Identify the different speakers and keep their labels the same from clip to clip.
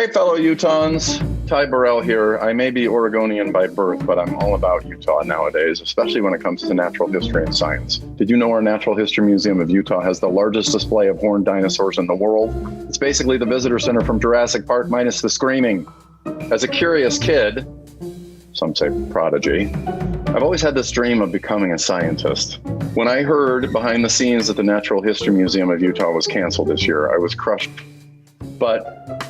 Speaker 1: Hey, fellow Utahns. Ty Burrell here. I may be Oregonian by birth, but I'm all about Utah nowadays, especially when it comes to natural history and science. Did you know our Natural History Museum of Utah has the largest display of horned dinosaurs in the world? It's basically the visitor center from Jurassic Park minus the screaming. As a curious kid, some say prodigy, I've always had this dream of becoming a scientist. When I heard behind the scenes that the Natural History Museum of Utah was canceled this year, I was crushed. But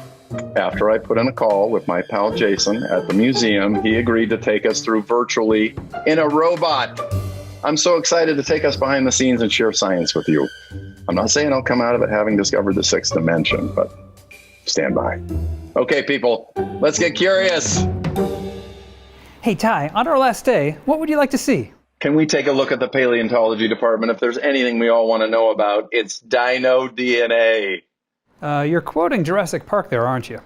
Speaker 1: after I put in a call with my pal Jason at the museum, he agreed to take us through virtually in a robot. I'm so excited to take us behind the scenes and share science with you. I'm not saying I'll come out of it having discovered the sixth dimension, but stand by. Okay, people, let's get curious.
Speaker 2: Hey, Ty, on our last day, what would you like to see?
Speaker 1: Can we take a look at the Paleontology department? If there's anything we all want to know about, it's dino DNA.
Speaker 2: You're quoting Jurassic Park there, aren't you?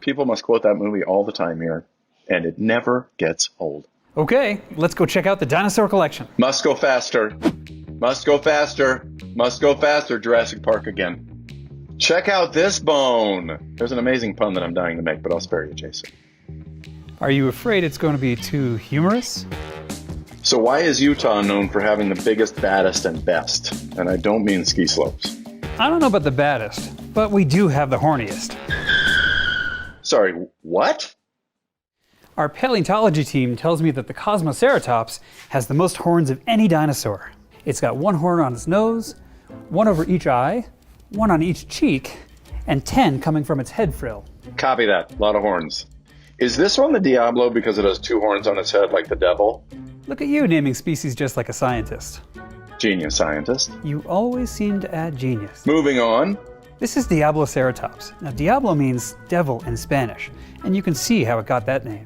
Speaker 1: People must quote that movie all the time here, and it never gets old.
Speaker 2: Okay, let's go check out the dinosaur collection.
Speaker 1: Must go faster. Must go faster. Must go faster, Jurassic Park again. Check out this bone. There's an amazing pun that I'm dying to make, but I'll spare you, Jason.
Speaker 2: Are you afraid it's going to be too humorous?
Speaker 1: So why is Utah known for having the biggest, baddest, and best? And I don't mean ski slopes.
Speaker 2: I don't know about the baddest, but we do have the horniest.
Speaker 1: Sorry, what?
Speaker 2: Our paleontology team tells me that the Cosmoceratops has the most horns of any dinosaur. It's got one horn on its nose, one over each eye, one on each cheek, and 10 coming from its head frill.
Speaker 1: Copy that. A lot of horns. Is this one the Diablo because it has two horns on its head like the devil?
Speaker 2: Look at you naming species just like a scientist.
Speaker 1: Genius scientist.
Speaker 2: You always seem to add genius.
Speaker 1: Moving on.
Speaker 2: This is Diabloceratops. Now, Diablo means devil in Spanish, and you can see how it got that name.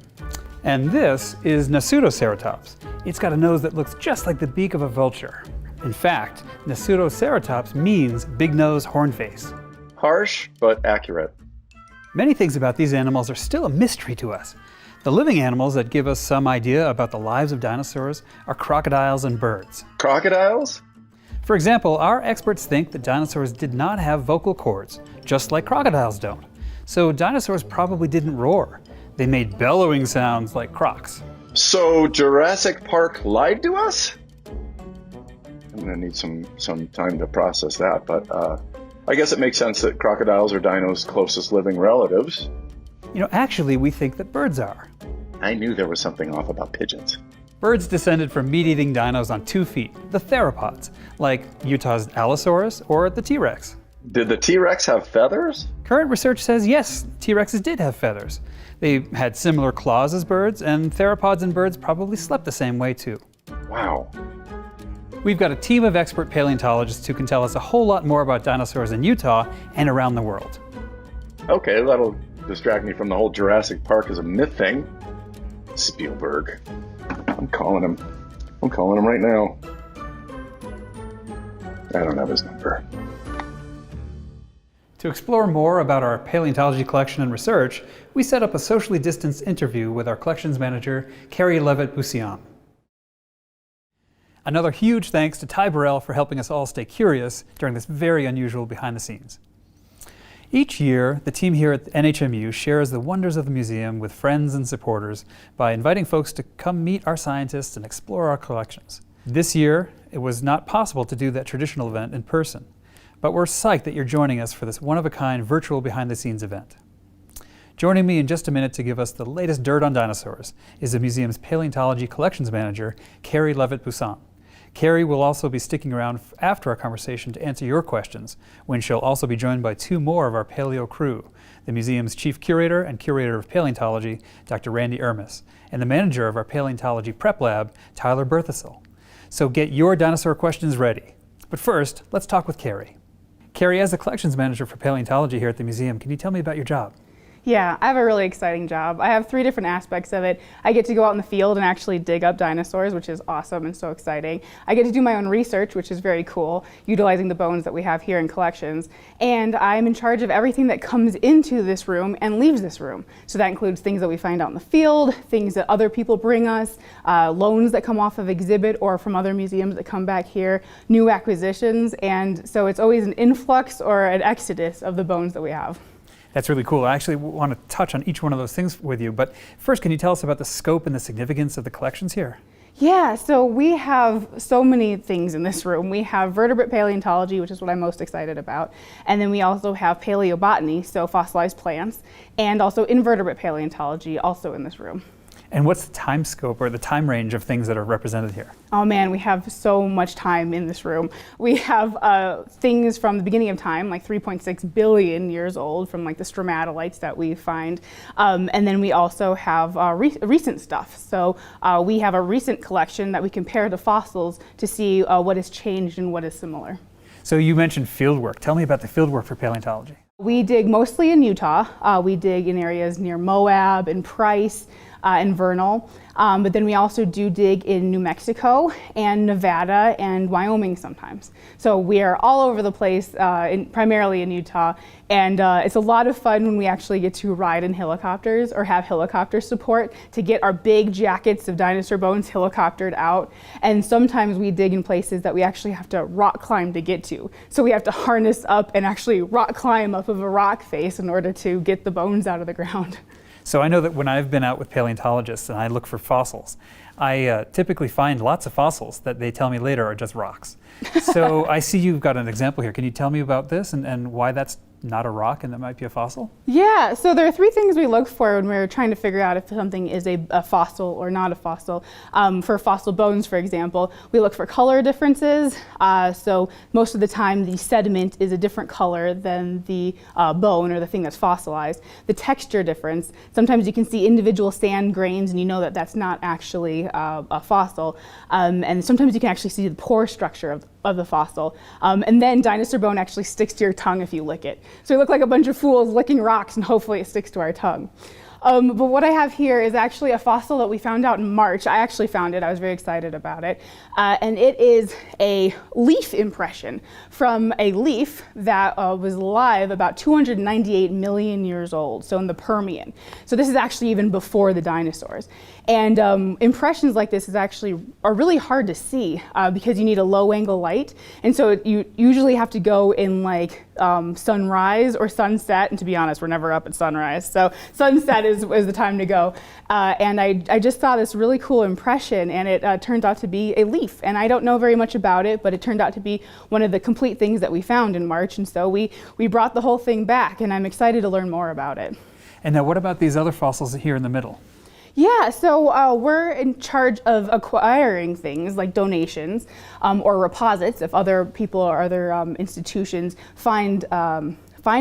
Speaker 2: And this is Nasutoceratops. It's got a nose that looks just like the beak of a vulture. In fact, Nasutoceratops means big nose, horn face.
Speaker 1: Harsh, but accurate.
Speaker 2: Many things about these animals are still a mystery to us. The living animals that give us some idea about the lives of dinosaurs are crocodiles and birds.
Speaker 1: Crocodiles?
Speaker 2: For example, our experts think that dinosaurs did not have vocal cords, just like crocodiles don't. So dinosaurs probably didn't roar. They made bellowing sounds like crocs.
Speaker 1: So Jurassic Park lied to us? I'm gonna need some time to process that, but I guess it makes sense that crocodiles are dinos' closest living relatives.
Speaker 2: You know, actually, we think that birds are.
Speaker 1: I knew there was something off about pigeons.
Speaker 2: Birds descended from meat-eating dinos on 2 feet, the theropods, like Utah's Allosaurus or the T-Rex.
Speaker 1: Did the T-Rex have feathers?
Speaker 2: Current research says yes, T-Rexes did have feathers. They had similar claws as birds, and theropods and birds probably slept the same way too.
Speaker 1: Wow.
Speaker 2: We've got a team of expert paleontologists who can tell us a whole lot more about dinosaurs in Utah and around the world.
Speaker 1: Okay, that'll distract me from the whole Jurassic Park as a myth thing. Spielberg. I'm calling him right now. I don't have his number.
Speaker 2: To explore more about our paleontology collection and research, we set up a socially distanced interview with our collections manager, Carrie Levitt-Bussian. Another huge thanks to Ty Burrell for helping us all stay curious during this very unusual behind the scenes. Each year, the team here at NHMU shares the wonders of the museum with friends and supporters by inviting folks to come meet our scientists and explore our collections. This year, it was not possible to do that traditional event in person, but we're psyched that you're joining us for this one-of-a-kind virtual behind-the-scenes event. Joining me in just a minute to give us the latest dirt on dinosaurs is the museum's paleontology collections manager, Carrie Levitt-Bussian. Carrie will also be sticking around after our conversation to answer your questions, when she'll also be joined by 2 more of our paleo crew, the museum's chief curator and curator of paleontology, Dr. Randy Ermis, and the manager of our paleontology prep lab, Tyler Berthasel. So get your dinosaur questions ready. But first, let's talk with Carrie. Carrie, as the collections manager for paleontology here at the museum, can you tell me about your job?
Speaker 3: Yeah, I have a really exciting job. I have 3 different aspects of it. I get to go out in the field and actually dig up dinosaurs, which is awesome and so exciting. I get to do my own research, which is very cool, utilizing the bones that we have here in collections. And I'm in charge of everything that comes into this room and leaves this room. So that includes things that we find out in the field, things that other people bring us, loans that come off of exhibit or from other museums that come back here, new acquisitions. And so it's always an influx or an exodus of the bones that we have.
Speaker 2: That's really cool. I actually want to touch on each one of those things with you, but first, can you tell us about the scope and the significance of the collections here?
Speaker 3: Yeah, so we have so many things in this room. We have vertebrate paleontology, which is what I'm most excited about. And then we also have paleobotany, so fossilized plants, and also invertebrate paleontology also in this room.
Speaker 2: And what's the time scope or the time range of things that are represented here?
Speaker 3: Oh man, we have so much time in this room. We have things from the beginning of time, like 3.6 billion years old, from like the stromatolites that we find. And then we also have recent stuff. So we have a recent collection that we compare to fossils to see what has changed and what is similar.
Speaker 2: So you mentioned fieldwork. Tell me about the fieldwork for paleontology.
Speaker 3: We dig mostly in Utah. We dig in areas near Moab and Price and Vernal. But then we also do dig in New Mexico and Nevada and Wyoming sometimes. So we are all over the place, primarily in Utah. And it's a lot of fun when we actually get to ride in helicopters or have helicopter support to get our big jackets of dinosaur bones helicoptered out. And sometimes we dig in places that we actually have to rock climb to get to. So we have to harness up and actually rock climb up of a rock face in order to get the bones out of the ground.
Speaker 2: So I know that when I've been out with paleontologists and I look for fossils, I typically find lots of fossils that they tell me later are just rocks. So I see you've got an example here. Can you tell me about this and why that's not a rock and that might be a fossil?
Speaker 3: Yeah, so there are three things we look for when we're trying to figure out if something is a fossil or not a fossil. For fossil bones, for example, we look for color differences. So most of the time the sediment is a different color than the bone or the thing that's fossilized. The texture difference, sometimes you can see individual sand grains and you know that that's not actually a fossil. And sometimes you can actually see the pore structure of the fossil. And then dinosaur bone actually sticks to your tongue if you lick it. So we look like a bunch of fools licking rocks and hopefully it sticks to our tongue. But what I have here is actually a fossil that we found out in March. I actually found it, I was very excited about it. And it is a leaf impression from a leaf that was alive about 298 million years old, so in the Permian. So this is actually even before the dinosaurs. And impressions like this are really hard to see because you need a low angle light. And so you usually have to go in like sunrise or sunset. And to be honest, we're never up at sunrise. So sunset is the time to go. And I just saw this really cool impression and it turned out to be a leaf. And I don't know very much about it, but it turned out to be one of the complete things that we found in March. And so we brought the whole thing back and I'm excited to learn more about it.
Speaker 2: And now what about these other fossils here in the middle?
Speaker 3: Yeah, so we're in charge of acquiring things like donations or reposits. If other people or other institutions find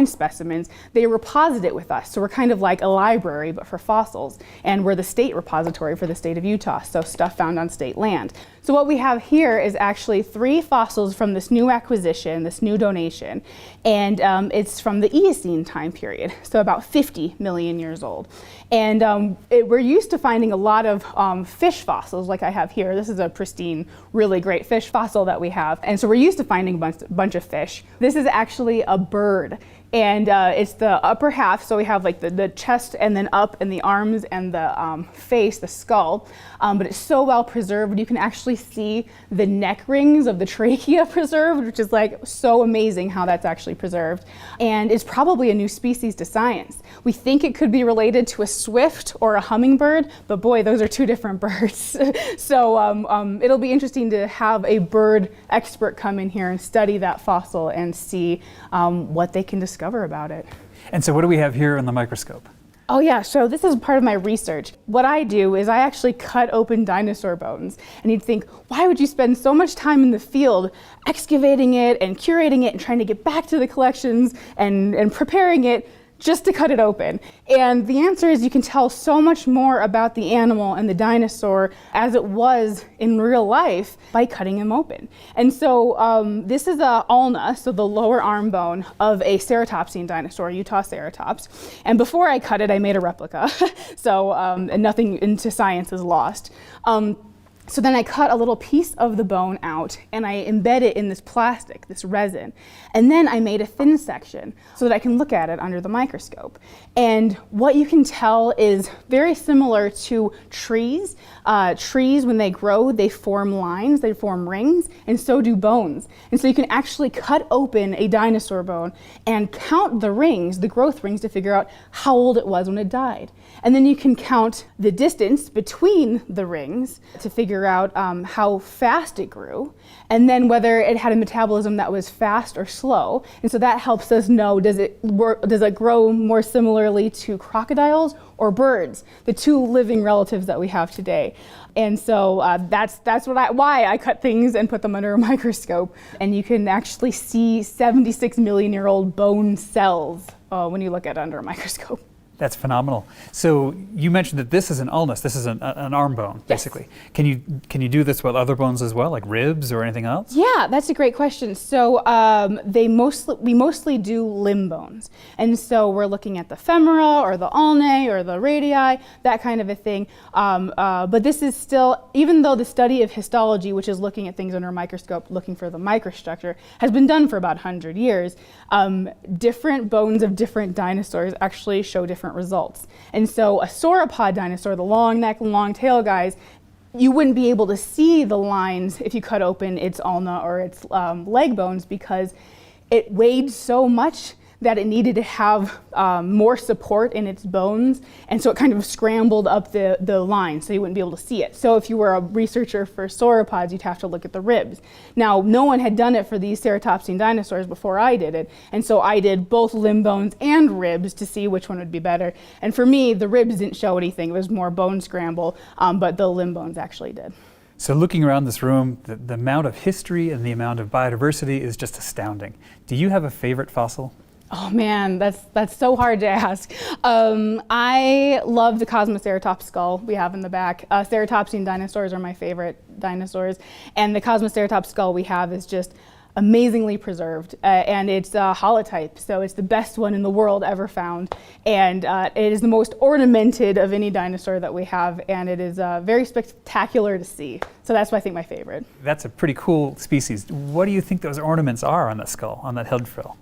Speaker 3: specimens, they reposit it with us. So we're kind of like a library, but for fossils. And we're the state repository for the state of Utah, so stuff found on state land. So what we have here is actually 3 fossils from this new acquisition, this new donation. And it's from the Eocene time period, so about 50 million years old. And we're used to finding a lot of fish fossils like I have here. This is a pristine, really great fish fossil that we have. And so we're used to finding a bunch of fish. This is actually a bird. And it's the upper half, so we have like the chest and then up and the arms and the face, the skull. But it's so well preserved, you can actually see the neck rings of the trachea preserved, which is like so amazing how that's actually preserved. And it's probably a new species to science. We think it could be related to a swift or a hummingbird, but boy, those are 2 different birds. So it'll be interesting to have a bird expert come in here and study that fossil and see what they can discover about it.
Speaker 2: And so what do we have here in the microscope?
Speaker 3: Oh yeah, so this is part of my research. What I do is I actually cut open dinosaur bones. And you'd think, why would you spend so much time in the field excavating it and curating it and trying to get back to the collections and preparing it just to cut it open? And the answer is you can tell so much more about the animal and the dinosaur as it was in real life by cutting him open. And so this is a ulna, so the lower arm bone of a ceratopsian dinosaur, Utah ceratops. And before I cut it, I made a replica. So and nothing into science is lost. So then I cut a little piece of the bone out and I embed it in this plastic, this resin. And then I made a thin section so that I can look at it under the microscope. And what you can tell is very similar to trees. Trees, when they grow, they form lines, they form rings, and so do bones. And so you can actually cut open a dinosaur bone and count the rings, the growth rings, to figure out how old it was when it died. And then you can count the distance between the rings to figure out how fast it grew, and then whether it had a metabolism that was fast or slow. And so that helps us know, does it grow more similarly to crocodiles or birds, the two living relatives that we have today. And so that's why I cut things and put them under a microscope. And you can actually see 76 million year old bone cells when you look at it under a microscope.
Speaker 2: That's phenomenal. So you mentioned that this is an ulnus. This is an arm bone, basically. Yes. Can you do this with other bones as well, like ribs or anything else?
Speaker 3: Yeah, that's a great question. So we mostly do limb bones, and so we're looking at the femora or the ulnae or the radii, that kind of a thing. But this is still, even though the study of histology, which is looking at things under a microscope, looking for the microstructure, has been done for about 100 years, different bones of different dinosaurs actually show different results. And so a sauropod dinosaur, the long neck, long tail guys, you wouldn't be able to see the lines if you cut open its ulna or its leg bones, because it weighed so much that it needed to have more support in its bones, and so it kind of scrambled up the line so you wouldn't be able to see it. So if you were a researcher for sauropods, you'd have to look at the ribs. Now, no one had done it for these ceratopsian dinosaurs before I did it, and so I did both limb bones and ribs to see which one would be better. And for me, the ribs didn't show anything. It was more bone scramble, but the limb bones actually did.
Speaker 2: So looking around this room, the amount of history and the amount of biodiversity is just astounding. Do you have a favorite fossil?
Speaker 3: Oh man, that's so hard to ask. I love the Cosmoceratops skull we have in the back. Ceratopsian dinosaurs are my favorite dinosaurs, and the Cosmoceratops skull we have is just amazingly preserved, and it's a holotype, so it's the best one in the world ever found, and it is the most ornamented of any dinosaur that we have, and it is very spectacular to see. So that's, I think, my favorite.
Speaker 2: That's a pretty cool species. What do you think those ornaments are on that skull, on that head frill?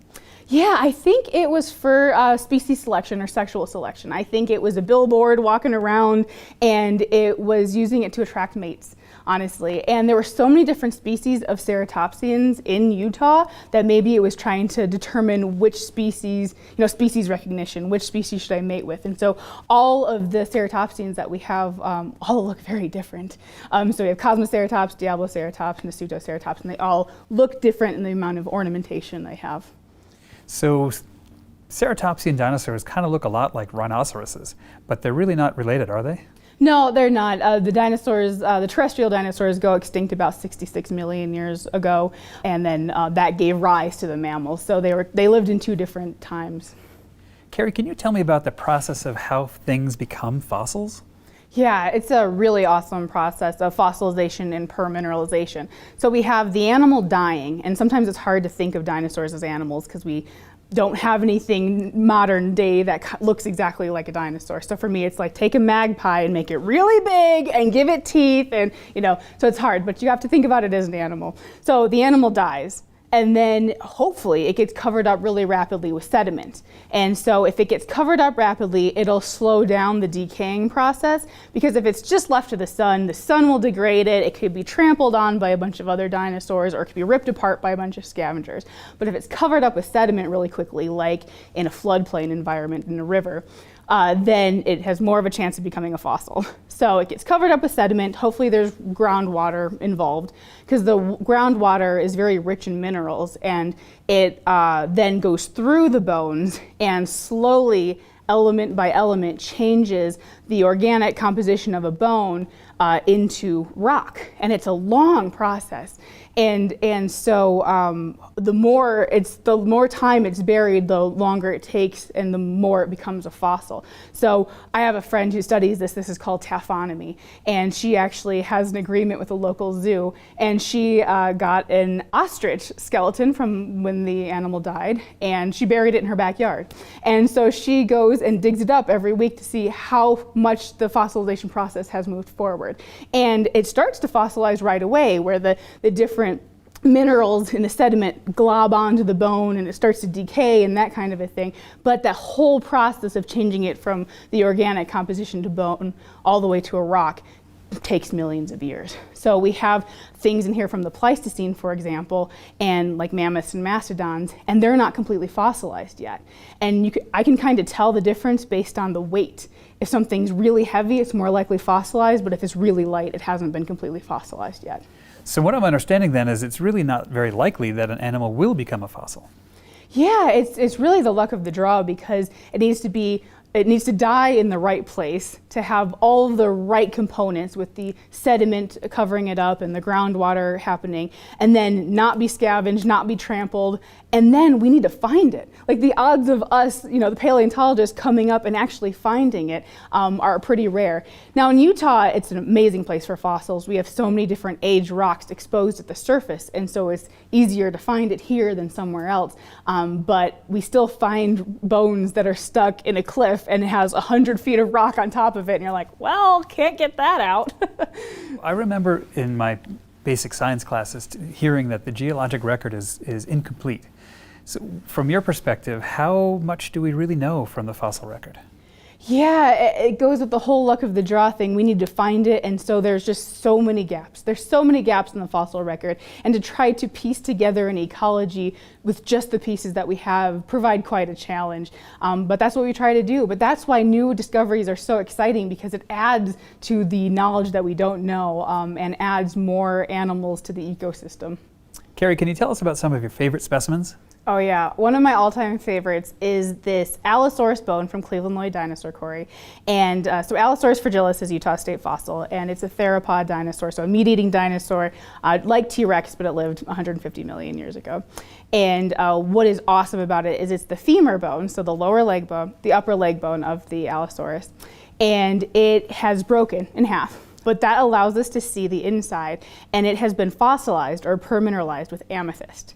Speaker 3: Yeah, I think it was for species selection or sexual selection. I think it was a billboard walking around, and it was using it to attract mates, honestly. And there were so many different species of ceratopsians in Utah that maybe it was trying to determine which species, species recognition, which species should I mate with. And so all of the ceratopsians that we have all look very different. So we have Cosmoceratops, Diabloceratops, and Nasutoceratops, and they all look different in the amount of ornamentation they have.
Speaker 2: So ceratopsian dinosaurs kind of look a lot like rhinoceroses, but they're really not related, are they?
Speaker 3: No, they're not. The dinosaurs, the terrestrial dinosaurs, go extinct about 66 million years ago, and then that gave rise to the mammals. So they lived in two different times.
Speaker 2: Carrie, can you tell me about the process of how things become fossils?
Speaker 3: Yeah, it's a really awesome process of fossilization and permineralization. So we have the animal dying, and sometimes it's hard to think of dinosaurs as animals because we don't have anything modern day that looks exactly like a dinosaur. So for me, it's like take a magpie and make it really big and give it teeth, and so it's hard, but you have to think about it as an animal. So the animal dies, and then hopefully it gets covered up really rapidly with sediment. And so if it gets covered up rapidly, it'll slow down the decaying process, because if it's just left to the sun will degrade it. It could be trampled on by a bunch of other dinosaurs, or it could be ripped apart by a bunch of scavengers. But if it's covered up with sediment really quickly, like in a floodplain environment in a river, then it has more of a chance of becoming a fossil. So it gets covered up with sediment. Hopefully there's groundwater involved, because the groundwater is very rich in minerals, and it then goes through the bones and slowly, element by element, changes the organic composition of a bone into rock. And it's a long process. And so the more time it's buried, the longer it takes, and the more it becomes a fossil. So I have a friend who studies this. This is called taphonomy, and she actually has an agreement with a local zoo, and she got an ostrich skeleton from when the animal died, and she buried it in her backyard. And so she goes and digs it up every week to see how much the fossilization process has moved forward. And it starts to fossilize right away, where the different minerals in the sediment glob onto the bone and it starts to decay and that kind of a thing. But that whole process of changing it from the organic composition to bone all the way to a rock takes millions of years. So we have things in here from the Pleistocene, for example, and like mammoths and mastodons, and they're not completely fossilized yet. And I can kind of tell the difference based on the weight. If something's really heavy, it's more likely fossilized, but if it's really light, it hasn't been completely fossilized yet.
Speaker 2: So what I'm understanding then is it's really not very likely that an animal will become a fossil.
Speaker 3: Yeah, it's really the luck of the draw, because it needs to die in the right place to have all the right components with the sediment covering it up and the groundwater happening, and then not be scavenged, not be trampled, and then we need to find it. Like the odds of us, the paleontologists coming up and actually finding it are pretty rare. Now in Utah, it's an amazing place for fossils. We have so many different age rocks exposed at the surface, and so it's easier to find it here than somewhere else. But we still find bones that are stuck in a cliff and it has 100 feet of rock on top of it, and you're like, well, can't get that out.
Speaker 2: I remember in my basic science classes hearing that the geologic record is incomplete. So from your perspective, how much do we really know from the fossil record?
Speaker 3: Yeah, it goes with the whole luck of the draw thing. We need to find it, and so there's just so many gaps. There's so many gaps in the fossil record, and to try to piece together an ecology with just the pieces that we have provide quite a challenge. But that's what we try to do. But that's why new discoveries are so exciting, because it adds to the knowledge that we don't know and adds more animals to the ecosystem.
Speaker 2: Carrie, can you tell us about some of your favorite specimens?
Speaker 3: Oh yeah, one of my all-time favorites is this Allosaurus bone from Cleveland Dinosaur Quarry. And so Allosaurus fragilis is Utah state fossil, and it's a theropod dinosaur, so a meat-eating dinosaur like T-Rex, but it lived 150 million years ago. And what is awesome about it is it's the femur bone, so the lower leg bone, the upper leg bone of the Allosaurus, and it has broken in half. But that allows us to see the inside, and it has been fossilized or permineralized with amethyst.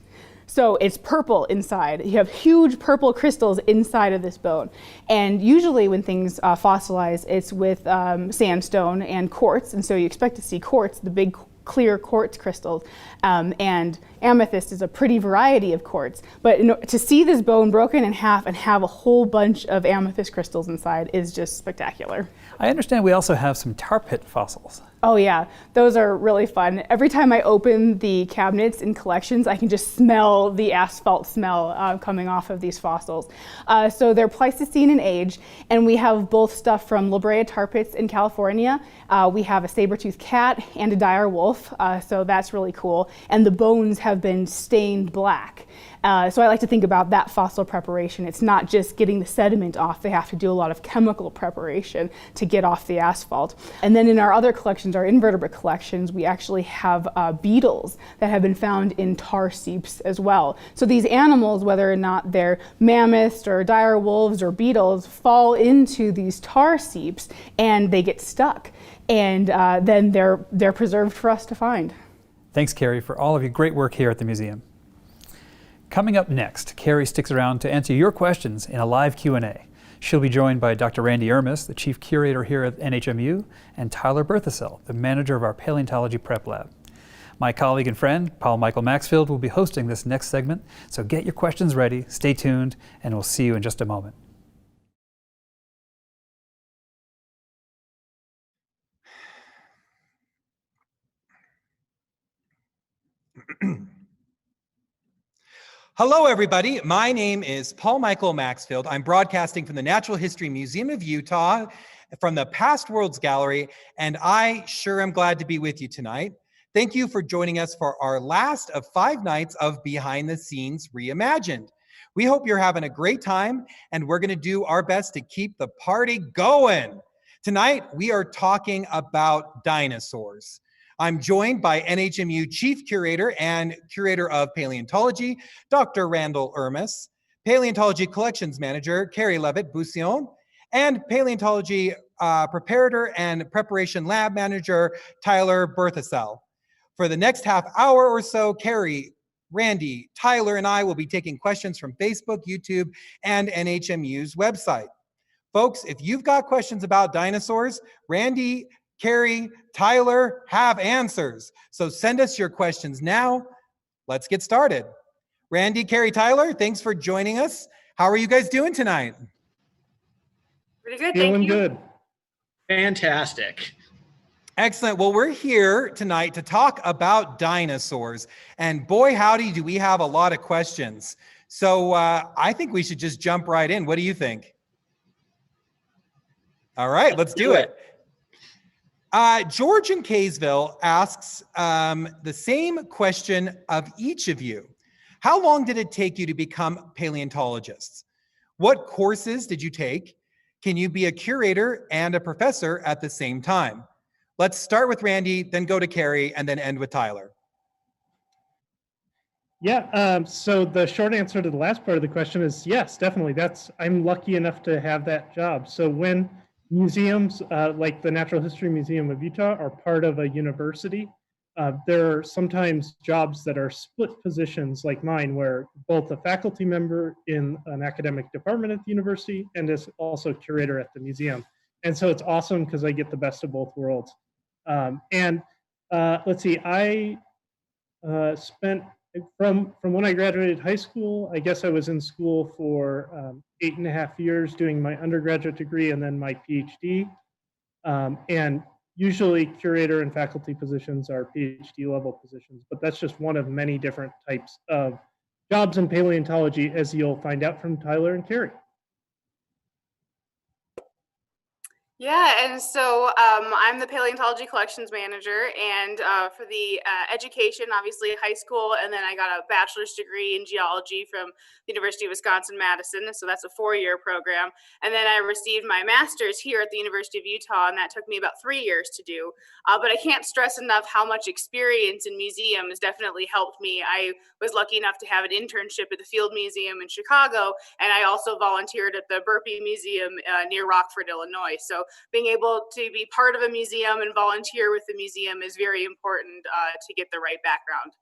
Speaker 3: So it's purple inside. You have huge purple crystals inside of this bone. And usually when things fossilize, it's with sandstone and quartz. And so you expect to see quartz, the big clear quartz crystals. And amethyst is a pretty variety of quartz. But to see this bone broken in half and have a whole bunch of amethyst crystals inside is just spectacular.
Speaker 2: I understand we also have some tar pit fossils.
Speaker 3: Oh yeah, those are really fun. Every time I open the cabinets in collections, I can just smell the asphalt smell coming off of these fossils. So they're Pleistocene in age, and we have both stuff from La Brea tar pits in California. We have a saber-toothed cat and a dire wolf, so that's really cool. And the bones have been stained black. So I like to think about that fossil preparation. It's not just getting the sediment off. They have to do a lot of chemical preparation to get off the asphalt. And then in our other collections, our invertebrate collections, we actually have beetles that have been found in tar seeps as well. So these animals, whether or not they're mammoths or dire wolves or beetles, fall into these tar seeps and they get stuck. And then they're preserved for us to find.
Speaker 2: Thanks, Carrie, for all of your great work here at the museum. Coming up next, Carrie sticks around to answer your questions in a live Q&A. She'll be joined by Dr. Randy Ermis, the chief curator here at NHMU, and Tyler Berthasell, the manager of our Paleontology Prep Lab. My colleague and friend, Paul Michael Maxfield, will be hosting this next segment, so get your questions ready, stay tuned, and we'll see you in just a moment.
Speaker 4: Hello, everybody. My name is Paul Michael Maxfield. I'm broadcasting from the Natural History Museum of Utah, from the Past Worlds Gallery, and I sure am glad to be with you tonight. Thank you for joining us for our last of 5 nights of Behind the Scenes Reimagined. We hope you're having a great time, and we're going to do our best to keep the party going. Tonight, we are talking about dinosaurs. I'm joined by NHMU Chief Curator and Curator of Paleontology, Dr. Randall Ermis, Paleontology Collections Manager, Carrie Levitt-Boussillon, and Paleontology Preparator and Preparation Lab Manager, Tyler Berthasell. For the next half hour or so, Carrie, Randy, Tyler, and I will be taking questions from Facebook, YouTube, and NHMU's website. Folks, if you've got questions about dinosaurs, Randy, Carrie, Tyler have answers. So send us your questions now. Let's get started. Randy, Carrie, Tyler, thanks for joining us. How are you guys doing tonight?
Speaker 5: Pretty good,
Speaker 6: Feeling
Speaker 5: thank you.
Speaker 6: good.
Speaker 7: Fantastic.
Speaker 4: Excellent. Well, we're here tonight to talk about dinosaurs. And boy, howdy, do we have a lot of questions. So I think we should just jump right in. What do you think? All right, let's do it. George in Kaysville asks the same question of each of you. How long did it take you to become paleontologists? What courses did you take? Can you be a curator and a professor at the same time? Let's start with Randy, then go to Carrie, and then end with Tyler.
Speaker 6: Yeah, so the short answer to the last part of the question is yes, definitely. I'm lucky enough to have that job. So when museums like the Natural History Museum of Utah are part of a university, there are sometimes jobs that are split positions like mine, where both a faculty member in an academic department at the university and is also curator at the museum. And so it's awesome because I get the best of both worlds. Let's see, I spent from when I graduated high school, I guess I was in school for 8.5 years doing my undergraduate degree and then my PhD. And usually curator and faculty positions are PhD level positions, but that's just one of many different types of jobs in paleontology, as you'll find out from Tyler and Carrie.
Speaker 5: Yeah, and so I'm the paleontology collections manager, and for the education, obviously high school, and then I got a bachelor's degree in geology from the University of Wisconsin-Madison, so that's a 4-year program. And then I received my master's here at the University of Utah, and that took me about 3 years to do. But I can't stress enough how much experience in museums definitely helped me. I was lucky enough to have an internship at the Field Museum in Chicago, and I also volunteered at the Burpee Museum near Rockford, Illinois. So being able to be part of a museum and volunteer with the museum is very important to get the right background.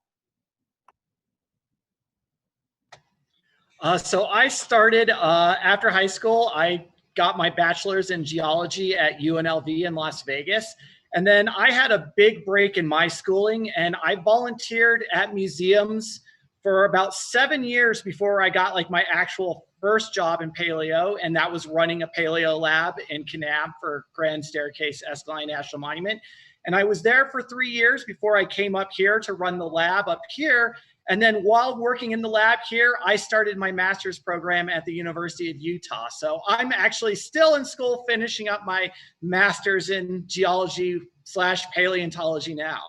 Speaker 7: So I started after high school. I got my bachelor's in geology at UNLV in Las Vegas. And then I had a big break in my schooling, and I volunteered at museums for about 7 years before I got like my actual first job in paleo, and that was running a paleo lab in Kanab for Grand Staircase Escalade National Monument. And I was there for 3 years before I came up here to run the lab up here. And then while working in the lab here, I started my master's program at the University of Utah. So I'm actually still in school finishing up my master's in geology/paleontology now.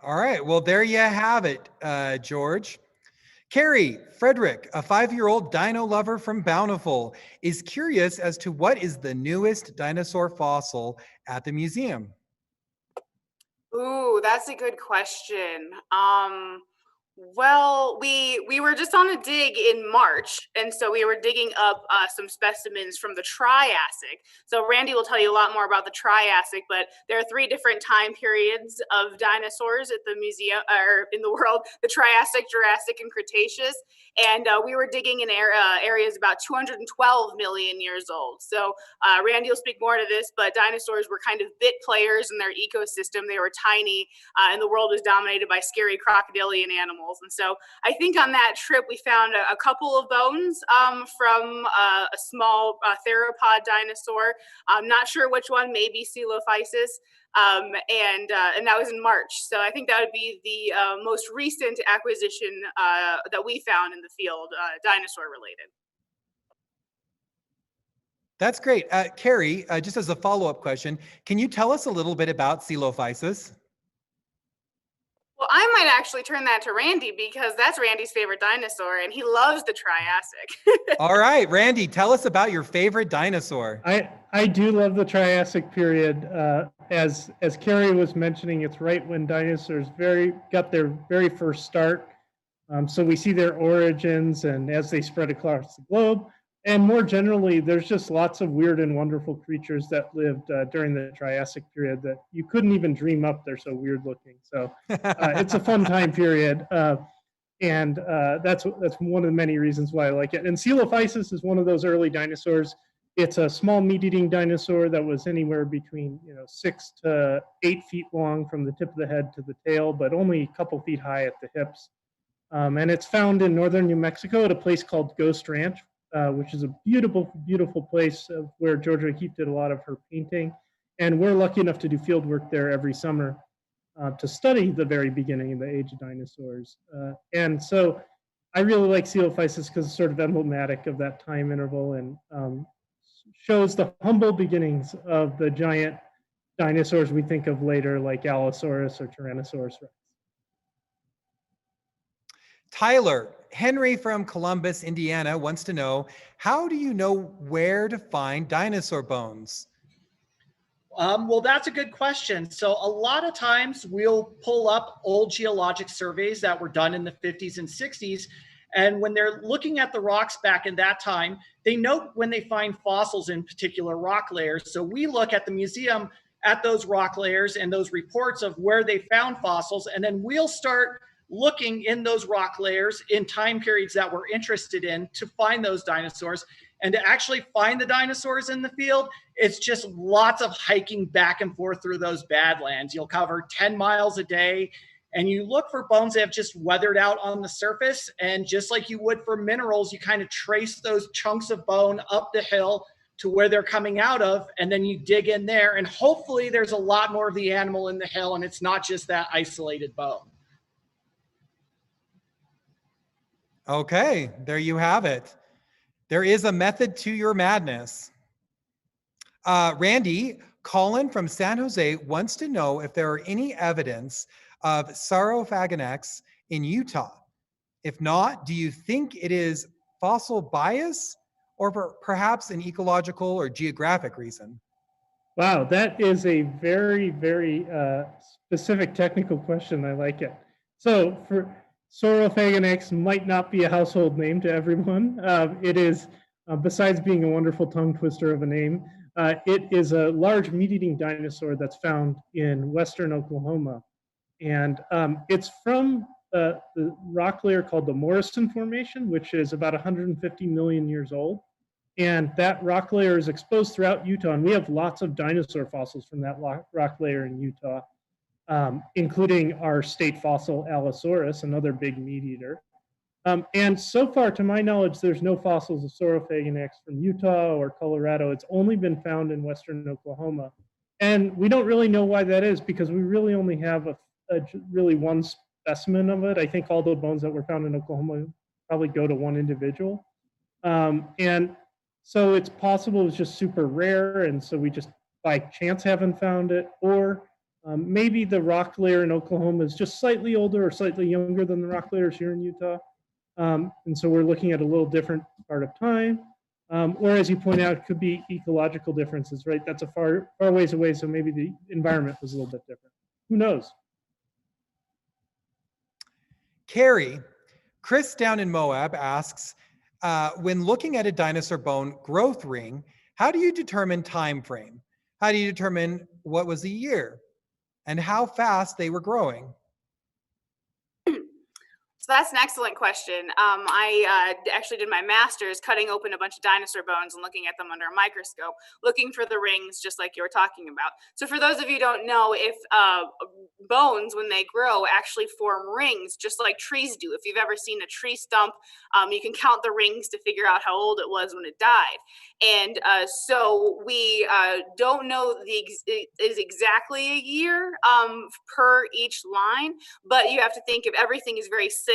Speaker 4: All right, well, there you have it, George. Carrie Frederick, a 5-year-old dino lover from Bountiful, is curious as to what is the newest dinosaur fossil at the museum.
Speaker 5: Ooh, that's a good question. Well, we were just on a dig in March, and so we were digging up some specimens from the Triassic. So Randy will tell you a lot more about the Triassic, but there are 3 different time periods of dinosaurs at the museum or in the world: the Triassic, Jurassic, and Cretaceous. And we were digging in areas about 212 million years old. So Randy will speak more to this, but dinosaurs were kind of bit players in their ecosystem. They were tiny, and the world was dominated by scary crocodilian animals. And so I think on that trip, we found a couple of bones from a small theropod dinosaur. I'm not sure which one, maybe Coelophysis. And that was in March. So I think that would be the most recent acquisition that we found in the field, dinosaur related.
Speaker 4: That's great. Carrie, just as a follow-up question, can you tell us a little bit about Coelophysis?
Speaker 5: Well, I might actually turn that to Randy because that's Randy's favorite dinosaur, and he loves the Triassic.
Speaker 4: All right, Randy, tell us about your favorite dinosaur.
Speaker 6: I do love the Triassic period. As Carrie was mentioning, it's right when dinosaurs got their very first start. So we see their origins and as they spread across the globe. And more generally, there's just lots of weird and wonderful creatures that lived during the Triassic period that you couldn't even dream up. They're so weird looking. So it's a fun time period. And that's one of the many reasons why I like it. And Coelophysis is one of those early dinosaurs. It's a small meat-eating dinosaur that was anywhere between 6 to 8 feet long from the tip of the head to the tail, but only a couple feet high at the hips. And it's found in northern New Mexico at a place called Ghost Ranch, which is a beautiful, beautiful place where Georgia O'Keeffe did a lot of her painting. And we're lucky enough to do field work there every summer to study the very beginning of the age of dinosaurs. And so I really like Coelophysis because it's sort of emblematic of that time interval and shows the humble beginnings of the giant dinosaurs we think of later, like Allosaurus or Tyrannosaurus Rex.
Speaker 4: Tyler, Henry from Columbus, Indiana wants to know, how do you know where to find dinosaur bones?
Speaker 7: Well, that's a good question. So a lot of times we'll pull up old geologic surveys that were done in the 50s and 60s. And when they're looking at the rocks back in that time, they note when they find fossils in particular rock layers. So we look at the museum at those rock layers and those reports of where they found fossils. And then we'll start looking in those rock layers in time periods that we're interested in to find those dinosaurs. And to actually find the dinosaurs in the field, it's just lots of hiking back and forth through those badlands. You'll cover 10 miles a day and you look for bones that have just weathered out on the surface. And just like you would for minerals, you kind of trace those chunks of bone up the hill to where they're coming out of, and then you dig in there. And hopefully there's a lot more of the animal in the hill and it's not just that isolated bone.
Speaker 4: Okay, there you have it. There is a method to your madness. Randy, Colin from San Jose wants to know if there are any evidence of Saurophagonex in Utah. If not, do you think it is fossil bias or perhaps an ecological or geographic reason?
Speaker 6: Wow, that is a very, very specific technical question. I like it. So for Saurophagonex might not be a household name to everyone. It is, besides being a wonderful tongue twister of a name, it is a large meat-eating dinosaur that's found in western Oklahoma. And it's from the rock layer called the Morrison Formation, which is about 150 million years old. And that rock layer is exposed throughout Utah. And we have lots of dinosaur fossils from that rock layer in Utah, including our state fossil Allosaurus, another big meat eater. And so far, to my knowledge, there's no fossils of Saurophagonex from Utah or Colorado. It's only been found in western Oklahoma. And we don't really know why that is, because we really only have really one specimen of it. I think all the bones that were found in Oklahoma probably go to one individual. And so it's possible it's just super rare, and so we just by chance haven't found it, or maybe the rock layer in Oklahoma is just slightly older or slightly younger than the rock layers here in Utah. And so we're looking at a little different part of time. Or as you point out, it could be ecological differences, right? That's a far ways away, so maybe the environment was a little bit different. Who knows?
Speaker 4: Carrie, Chris down in Moab asks, when looking at a dinosaur bone growth ring, how do you determine time frame? How do you determine what was the year and how fast they were growing?
Speaker 5: So that's an excellent question. I actually did my master's cutting open a bunch of dinosaur bones and looking at them under a microscope, looking for the rings, just like you were talking about. So for those of you who don't know, if bones, when they grow, actually form rings, just like trees do. If you've ever seen a tree stump, you can count the rings to figure out how old it was when it died. And so we don't know is exactly a year per each line, but you have to think if everything is very cyclic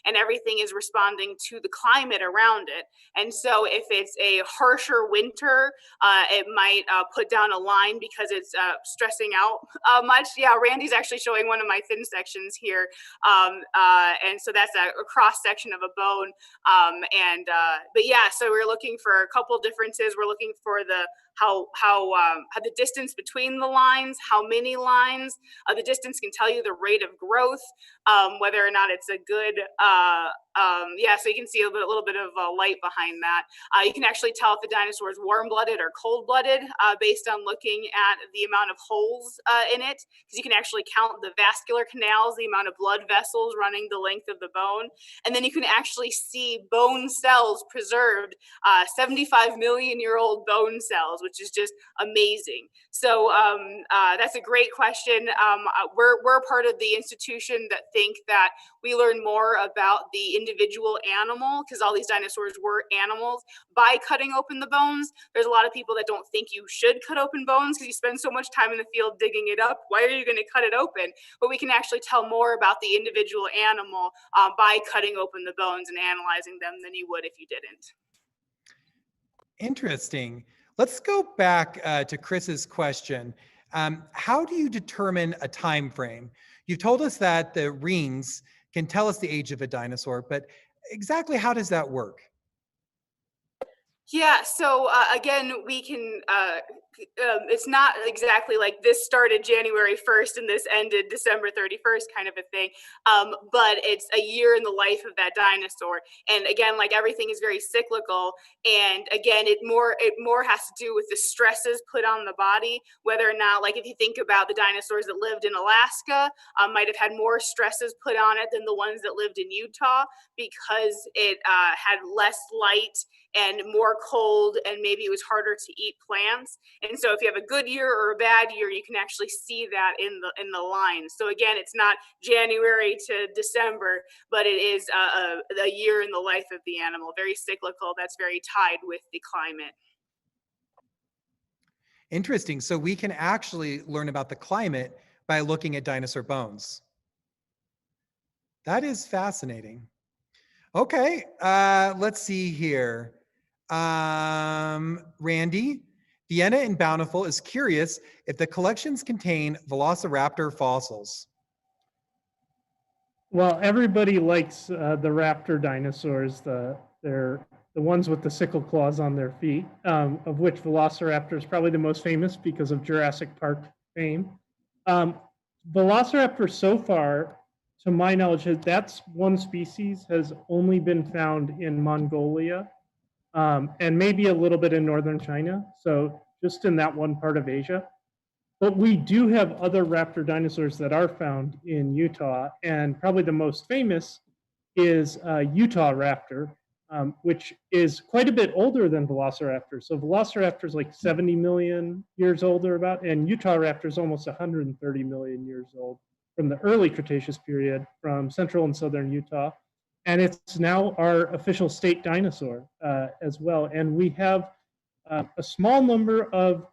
Speaker 5: and everything is responding to the climate around it. And so if it's a harsher winter, it might put down a line because it's stressing out much. Yeah, Randy's actually showing one of my thin sections here. And so that's a cross section of a bone. But yeah, so we're looking for a couple differences. We're looking for the the distance between the lines, how many lines. The distance can tell you the rate of growth, whether or not it's a good, so you can see a little bit of light behind that. You can actually tell if the dinosaur is warm-blooded or cold-blooded based on looking at the amount of holes in it, because you can actually count the vascular canals, the amount of blood vessels running the length of the bone, and then you can actually see bone cells preserved, 75 million-year-old bone cells, which is just amazing. So that's a great question. We're part of the institution that think that we learn more about the individual animal, because all these dinosaurs were animals, by cutting open the bones. There's a lot of people that don't think you should cut open bones because you spend so much time in the field digging it up. Why are you going to cut it open? But we can actually tell more about the individual animal by cutting open the bones and analyzing them than you would if you didn't.
Speaker 4: Interesting. Let's go back to Chris's question. How do you determine a time frame? You've told us that the rings can tell us the age of a dinosaur, but exactly how does that work?
Speaker 5: Yeah, so again, we can, it's not exactly like this started January 1st and this ended December 31st kind of a thing, but it's a year in the life of that dinosaur. And again, like everything is very cyclical. And again, it more has to do with the stresses put on the body, whether or not, like if you think about the dinosaurs that lived in Alaska, might have had more stresses put on it than the ones that lived in Utah, because it had less light and more cold, and maybe it was harder to eat plants. And so if you have a good year or a bad year, you can actually see that in the lines. So again, it's not January to December, but it is a year in the life of the animal, very cyclical, that's very tied with the climate.
Speaker 4: Interesting. So we can actually learn about the climate by looking at dinosaur bones. That is fascinating. Okay, let's see here. Randy, Vienna and Bountiful is curious if the collections contain velociraptor fossils.
Speaker 6: Well, everybody likes the raptor dinosaurs, they're the ones with the sickle claws on their feet, of which Velociraptor is probably the most famous because of Jurassic Park fame. Velociraptor so far, to my knowledge, that's one species has only been found in Mongolia, and maybe a little bit in northern China, so just in that one part of Asia. But we do have other raptor dinosaurs that are found in Utah, and probably the most famous is Utah raptor, which is quite a bit older than Velociraptor. So Velociraptor is like 70 million years old or about, and Utah raptor is almost 130 million years old from the early Cretaceous period from central and southern Utah. And it's now our official state dinosaur as well. And we have a small number of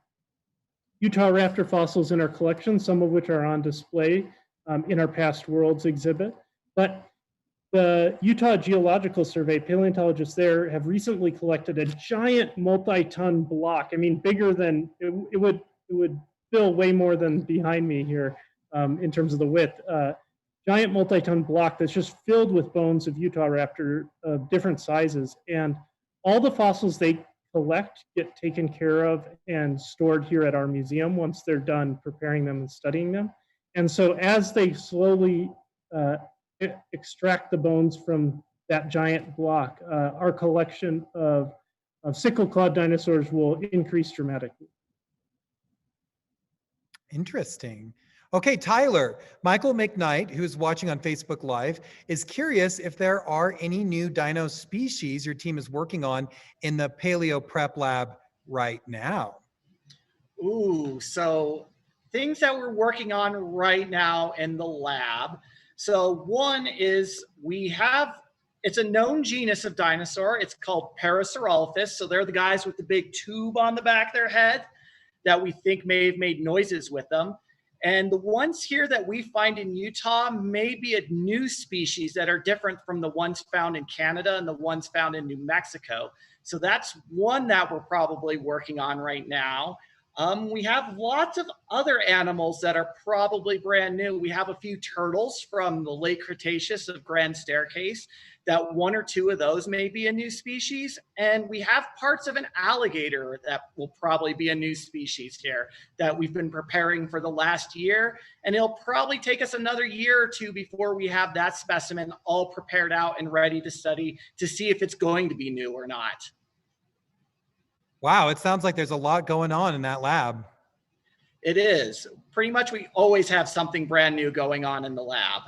Speaker 6: Utah raptor fossils in our collection, some of which are on display in our Past Worlds exhibit. But the Utah Geological Survey, paleontologists there have recently collected a giant multi-ton block. I mean, bigger than, it would fill way more than behind me here in terms of the width. Giant multi-ton block that's just filled with bones of Utah raptor of different sizes. And all the fossils they collect get taken care of and stored here at our museum once they're done preparing them and studying them. And so as they slowly extract the bones from that giant block, our collection of sickle-clawed dinosaurs will increase dramatically.
Speaker 4: Interesting. Okay, Tyler, Michael McKnight, who's watching on Facebook Live, is curious if there are any new dino species your team is working on in the Paleo Prep Lab right now.
Speaker 7: Ooh, so things that we're working on right now in the lab. So one is it's a known genus of dinosaur. It's called Parasaurolophus. So they're the guys with the big tube on the back of their head that we think may have made noises with them. And the ones here that we find in Utah may be a new species that are different from the ones found in Canada and the ones found in New Mexico. So that's one that we're probably working on right now. We have lots of other animals that are probably brand new. We have a few turtles from the late Cretaceous of Grand Staircase, that one or two of those may be a new species. And we have parts of an alligator that will probably be a new species here that we've been preparing for the last year. And it'll probably take us another year or two before we have that specimen all prepared out and ready to study to see if it's going to be new or not.
Speaker 4: Wow, it sounds like there's a lot going on in that lab.
Speaker 7: It is. Pretty much we always have something brand new going on in the lab.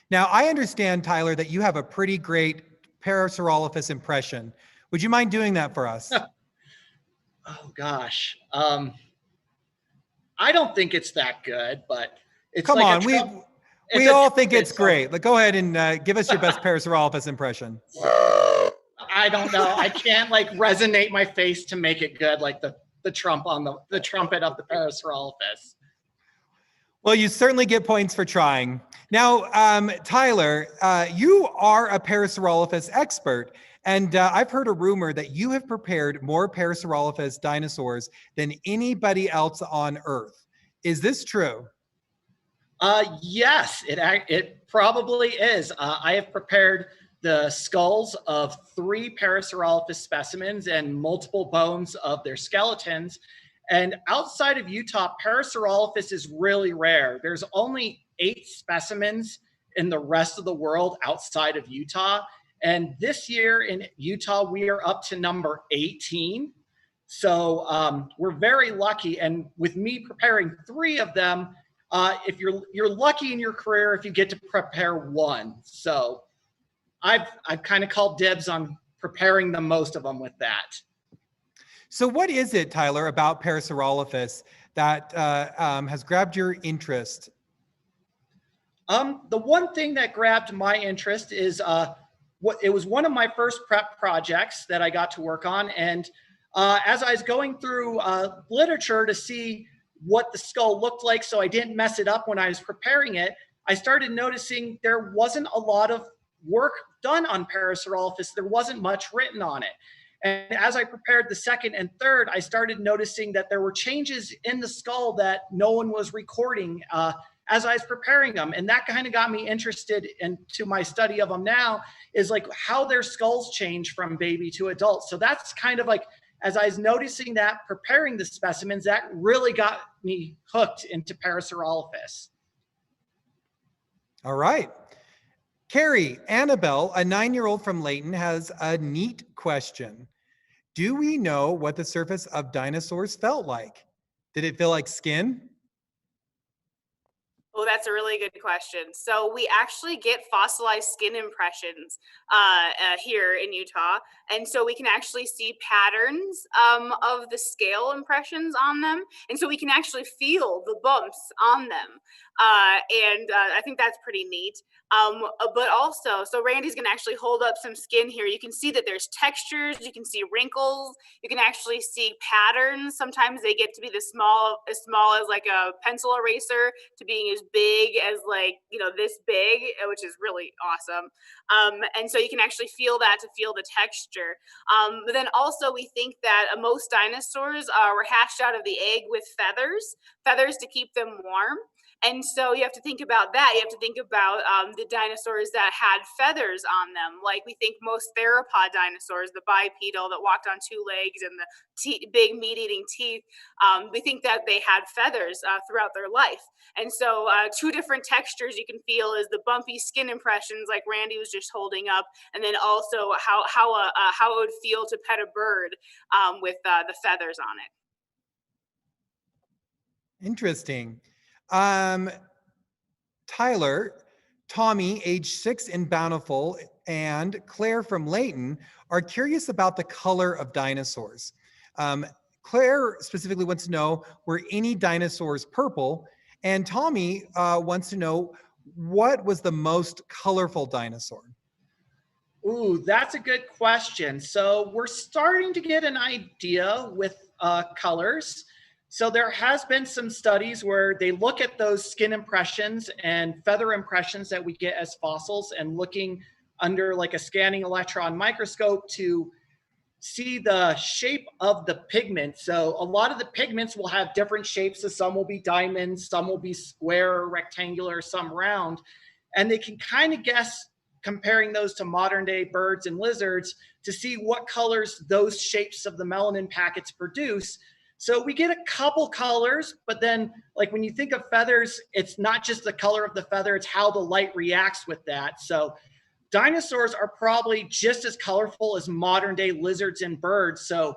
Speaker 4: Now, I understand, Tyler, that you have a pretty great Parasaurolophus impression. Would you mind doing that for us?
Speaker 7: Oh, gosh. I don't think it's that good, but it's
Speaker 4: Come
Speaker 7: like
Speaker 4: on, we all think it's great. Like, go ahead and give us your best Parasaurolophus impression.
Speaker 7: I don't know. I can't like resonate my face to make it good, like the trumpet of the Parasaurolophus.
Speaker 4: Well, you certainly get points for trying. Now, Tyler, you are a Parasaurolophus expert, and I've heard a rumor that you have prepared more Parasaurolophus dinosaurs than anybody else on Earth. Is this true?
Speaker 7: Yes, it probably is. I have prepared the skulls of 3 Parasaurolophus specimens and multiple bones of their skeletons. And outside of Utah, Parasaurolophus is really rare. There's only 8 specimens in the rest of the world outside of Utah. And this year in Utah, we are up to number 18. So we're very lucky. And with me preparing 3 of them, if you're lucky in your career if you get to prepare 1. So I've kind of called dibs on preparing the most of them with that.
Speaker 4: So what is it, Tyler, about Parasaurolophus that has grabbed your interest?
Speaker 7: The one thing that grabbed my interest is it was one of my first prep projects that I got to work on. And as I was going through literature to see what the skull looked like so I didn't mess it up when I was preparing it, I started noticing there wasn't a lot of work done on Parasaurolophus. There wasn't much written on it. And as I prepared the second and third, I started noticing that there were changes in the skull that no one was recording as I was preparing them. And that kind of got me interested into my study of them now, is like how their skulls change from baby to adult. So that's kind of like, as I was noticing that, preparing the specimens, that really got me hooked into Parasaurolophus.
Speaker 4: All right. Carrie, Annabelle, a 9-year-old from Layton, has a neat question. Do we know what the surface of dinosaurs felt like? Did it feel like skin?
Speaker 5: Oh, that's a really good question. So we actually get fossilized skin impressions here in Utah. And so we can actually see patterns of the scale impressions on them. And so we can actually feel the bumps on them. I think that's pretty neat. But also, so Randy's gonna actually hold up some skin here. You can see that there's textures, you can see wrinkles, you can actually see patterns. Sometimes they get to be as small as like a pencil eraser to being as big as like, this big, which is really awesome. And so you can actually feel that to feel the texture. But then also we think that most dinosaurs were hatched out of the egg with feathers to keep them warm. And so you have to think about that. You have to think about the dinosaurs that had feathers on them. Like we think most theropod dinosaurs, the bipedal that walked on 2 legs and the big meat-eating teeth, we think that they had feathers throughout their life. And so 2 different textures you can feel is the bumpy skin impressions like Randy was just holding up, and then also how it would feel to pet a bird with the feathers on it.
Speaker 4: Interesting. Tyler, Tommy, age 6 in Bountiful, and Claire from Layton are curious about the color of dinosaurs. Claire specifically wants to know, were any dinosaurs purple? And Tommy wants to know, what was the most colorful dinosaur?
Speaker 7: Ooh, that's a good question. So we're starting to get an idea with colors. So there has been some studies where they look at those skin impressions and feather impressions that we get as fossils and looking under like a scanning electron microscope to see the shape of the pigment. So a lot of the pigments will have different shapes. So some will be diamonds, some will be square or rectangular, some round. And they can kind of guess, comparing those to modern day birds and lizards, to see what colors those shapes of the melanin packets produce. So we get a couple colors, but then like when you think of feathers, it's not just the color of the feather, it's how the light reacts with that. So dinosaurs are probably just as colorful as modern day lizards and birds. So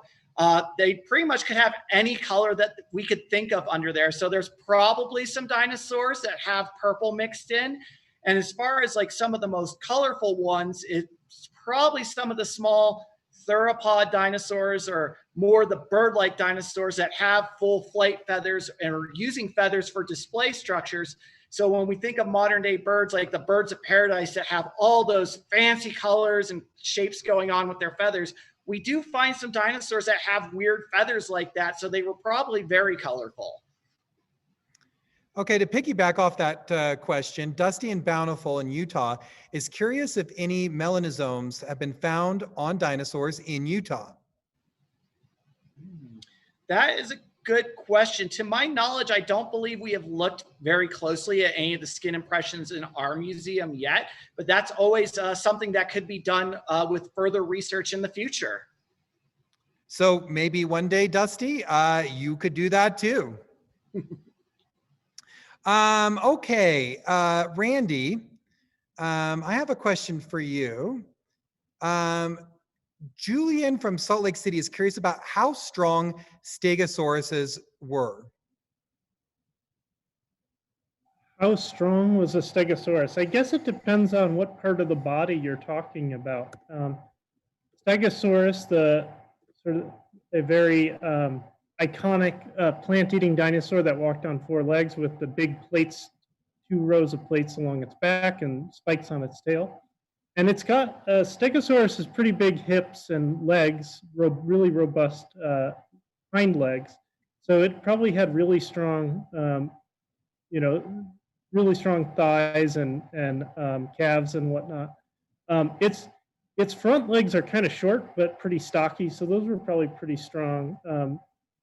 Speaker 7: they pretty much could have any color that we could think of under there. So there's probably some dinosaurs that have purple mixed in. And as far as like some of the most colorful ones, it's probably some of the small theropod dinosaurs or more the bird-like dinosaurs that have full flight feathers and are using feathers for display structures. So when we think of modern day birds, like the birds of paradise that have all those fancy colors and shapes going on with their feathers, we do find some dinosaurs that have weird feathers like that. So they were probably very colorful.
Speaker 4: Okay, to piggyback off that question, Dusty and Bountiful in Utah is curious if any melanosomes have been found on dinosaurs in Utah.
Speaker 7: That is a good question. To my knowledge, I don't believe we have looked very closely at any of the skin impressions in our museum yet, but that's always something that could be done with further research in the future.
Speaker 4: So maybe one day, Dusty, you could do that too. Okay, Randy, I have a question for you. Julian from Salt Lake City is curious about how strong stegosauruses were.
Speaker 6: How strong was a stegosaurus? I guess it depends on what part of the body you're talking about. Stegosaurus, the sort of a very iconic plant-eating dinosaur that walked on four legs with the big plates, 2 rows of plates along its back and spikes on its tail. And it's got, Stegosaurus has pretty big hips and legs, really robust hind legs. So it probably had really strong, really strong thighs and calves and whatnot. Its front legs are kind of short, but pretty stocky. So those were probably pretty strong.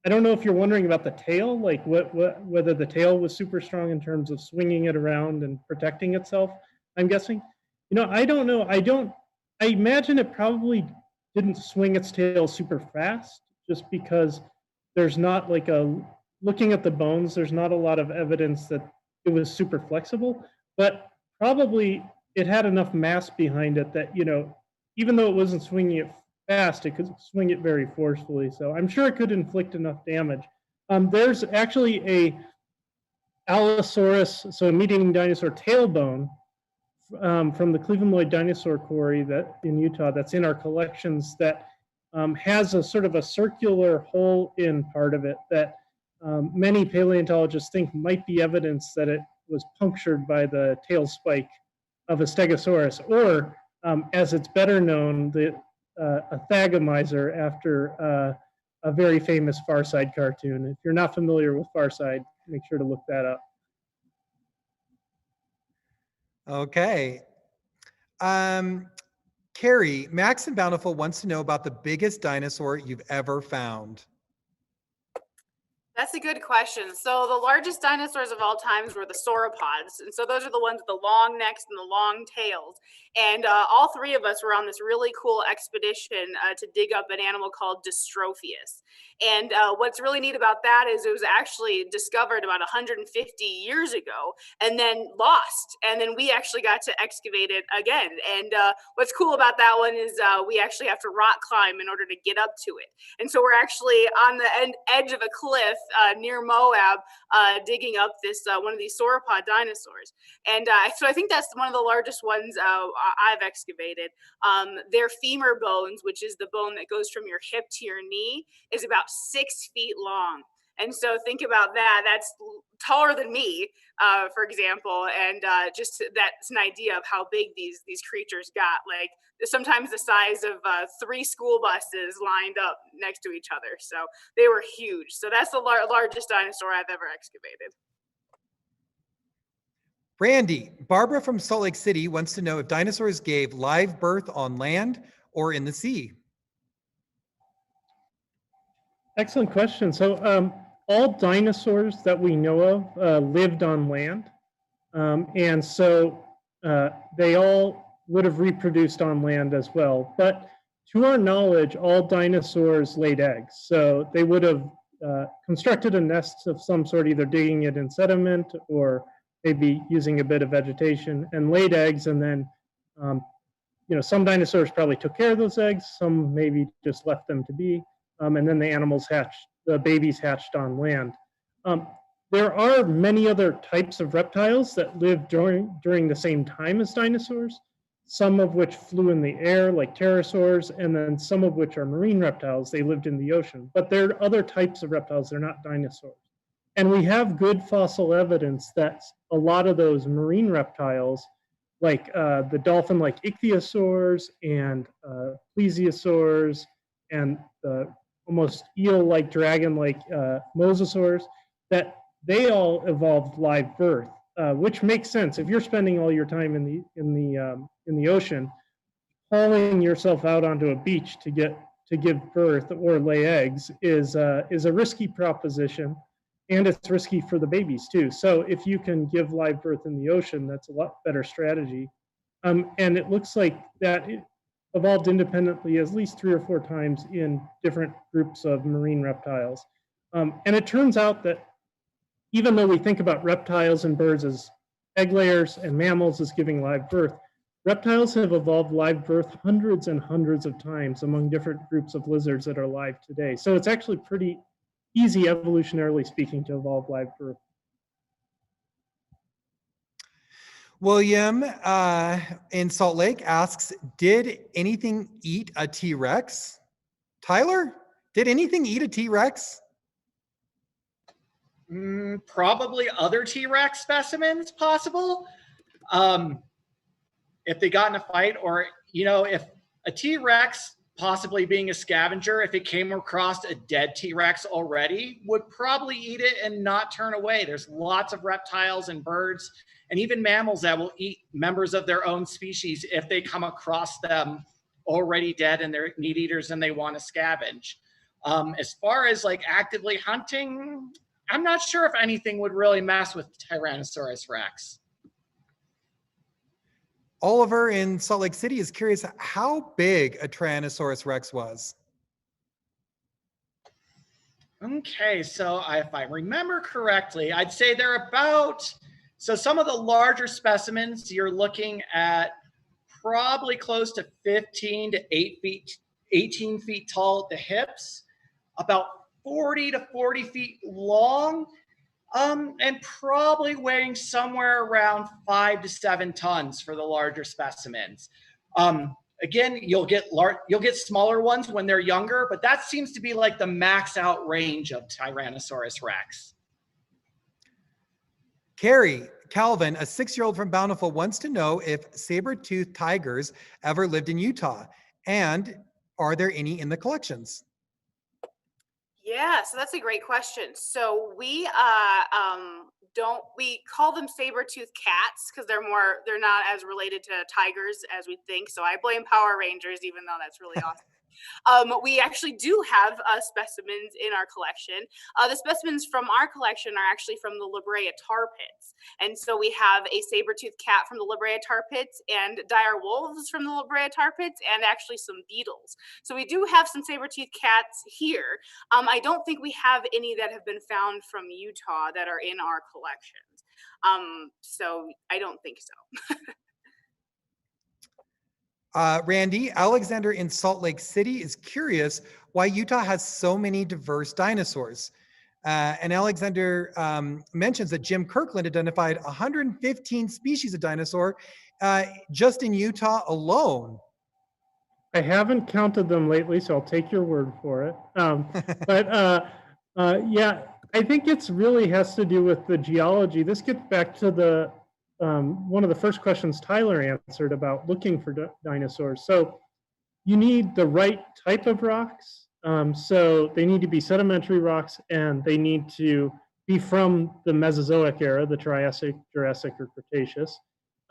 Speaker 6: I don't know if you're wondering about the tail, like whether the tail was super strong in terms of swinging it around and protecting itself, I'm guessing. I don't know. I imagine it probably didn't swing its tail super fast just because there's not like looking at the bones, there's not a lot of evidence that it was super flexible, but probably it had enough mass behind it that, even though it wasn't swinging it fast, it could swing it very forcefully. So I'm sure it could inflict enough damage. There's actually a Allosaurus, so a meat-eating dinosaur tailbone from the Cleveland Lloyd Dinosaur Quarry that in Utah that's in our collections that has a sort of a circular hole in part of it that many paleontologists think might be evidence that it was punctured by the tail spike of a stegosaurus, or as it's better known, a thagomizer after a very famous Far Side cartoon. If you're not familiar with Far Side, make sure to look that up.
Speaker 4: Okay. Carrie, Max and Bountiful wants to know about the biggest dinosaur you've ever found.
Speaker 5: That's a good question. So the largest dinosaurs of all times were the sauropods. And so those are the ones with the long necks and the long tails. And all three of us were on this really cool expedition to dig up an animal called Dystrophius. And what's really neat about that is it was actually discovered about 150 years ago and then lost. And then we actually got to excavate it again. And what's cool about that one is we actually have to rock climb in order to get up to it. And so we're actually on the edge of a cliff near Moab, digging up this one of these sauropod dinosaurs. And so I think that's one of the largest ones I've excavated. Their femur bones, which is the bone that goes from your hip to your knee, is about 6 feet long. And so think about that. That's taller than me, for example. And just that's an idea of how big these creatures got. Like sometimes the size of 3 school buses lined up next to each other. So they were huge. So that's the largest dinosaur I've ever excavated.
Speaker 4: Randy, Barbara from Salt Lake City wants to know if dinosaurs gave live birth on land or in the sea.
Speaker 6: Excellent question. So all dinosaurs that we know of lived on land. And so they all would have reproduced on land as well. But to our knowledge, all dinosaurs laid eggs. So they would have constructed a nest of some sort, either digging it in sediment or maybe using a bit of vegetation, and laid eggs. And then, some dinosaurs probably took care of those eggs. Some maybe just left them to be. And then the babies hatched on land. There are many other types of reptiles that lived during the same time as dinosaurs, some of which flew in the air like pterosaurs, and then some of which are marine reptiles. They lived in the ocean. But there are other types of reptiles. They're not dinosaurs. And we have good fossil evidence that a lot of those marine reptiles, like the dolphin-like ichthyosaurs and plesiosaurs and the almost eel-like, dragon-like mosasaurs, that they all evolved live birth, which makes sense. If you're spending all your time in the ocean, hauling yourself out onto a beach to give birth or lay eggs is a risky proposition, and it's risky for the babies too. So if you can give live birth in the ocean, that's a lot better strategy. And it looks like that it evolved independently at least 3 or 4 times in different groups of marine reptiles. And it turns out that even though we think about reptiles and birds as egg layers and mammals as giving live birth, reptiles have evolved live birth hundreds and hundreds of times among different groups of lizards that are alive today. So it's actually pretty easy, evolutionarily speaking, to evolve live birth.
Speaker 4: William in Salt Lake asks, did anything eat a T-Rex? Tyler, did anything eat a T-Rex?
Speaker 7: Probably other T-Rex specimens, possible. If they got in a fight, or, if a T-Rex, possibly being a scavenger, if it came across a dead T-Rex already, would probably eat it and not turn away. There's lots of reptiles and birds and even mammals that will eat members of their own species if they come across them already dead and they're meat eaters and they want to scavenge. As far as like actively hunting, I'm not sure if anything would really mess with Tyrannosaurus Rex.
Speaker 4: Oliver in Salt Lake City is curious how big a Tyrannosaurus Rex was.
Speaker 7: Okay, so if I remember correctly, I'd say they're about, so some of the larger specimens, you're looking at probably close to 15 to 18 feet tall at the hips, about 40 to 40 feet long, and probably weighing somewhere around 5 to 7 tons for the larger specimens. Again, you'll get smaller ones when they're younger, but that seems to be like the max out range of Tyrannosaurus Rex.
Speaker 4: Carrie, Calvin, a 6-year-old from Bountiful, wants to know if saber-toothed tigers ever lived in Utah, and are there any in the collections?
Speaker 5: Yeah, so that's a great question. So we call them saber-toothed cats because they're not as related to tigers as we think. So I blame Power Rangers, even though that's really awesome. We actually do have specimens in our collection. The specimens from our collection are actually from the La Brea tar pits. And so we have a saber-toothed cat from the La Brea tar pits and dire wolves from the La Brea tar pits and actually some beetles. So we do have some saber-toothed cats here. I don't think we have any that have been found from Utah that are in our collections. So I don't think so.
Speaker 4: Randy, Alexander in Salt Lake City is curious why Utah has so many diverse dinosaurs. And Alexander mentions that Jim Kirkland identified 115 species of dinosaur just in Utah alone.
Speaker 6: I haven't counted them lately, so I'll take your word for it. Yeah, I think it's really has to do with the geology. This gets back to the one of the first questions Tyler answered about looking for dinosaurs. So you need the right type of rocks. So they need to be sedimentary rocks, and they need to be from the Mesozoic era, the Triassic, Jurassic, or Cretaceous.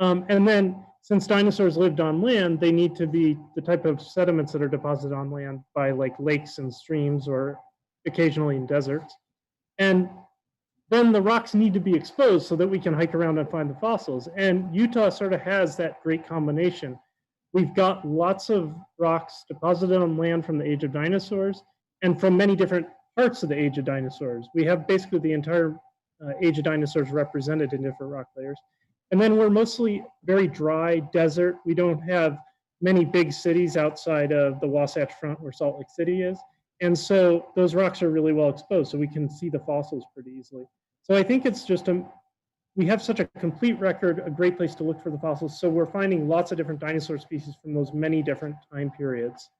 Speaker 6: And then since dinosaurs lived on land, they need to be the type of sediments that are deposited on land by like lakes and streams or occasionally in deserts. And then the rocks need to be exposed so that we can hike around and find the fossils. And Utah sort of has that great combination. We've got lots of rocks deposited on land from the age of dinosaurs and from many different parts of the age of dinosaurs. We have basically the entire age of dinosaurs represented in different rock layers. And then we're mostly very dry desert. We don't have many big cities outside of the Wasatch Front where Salt Lake City is. And so those rocks are really well exposed, so we can see the fossils pretty easily. So I think it's just we have such a complete record, a great place to look for the fossils. So we're finding lots of different dinosaur species from those many different time periods.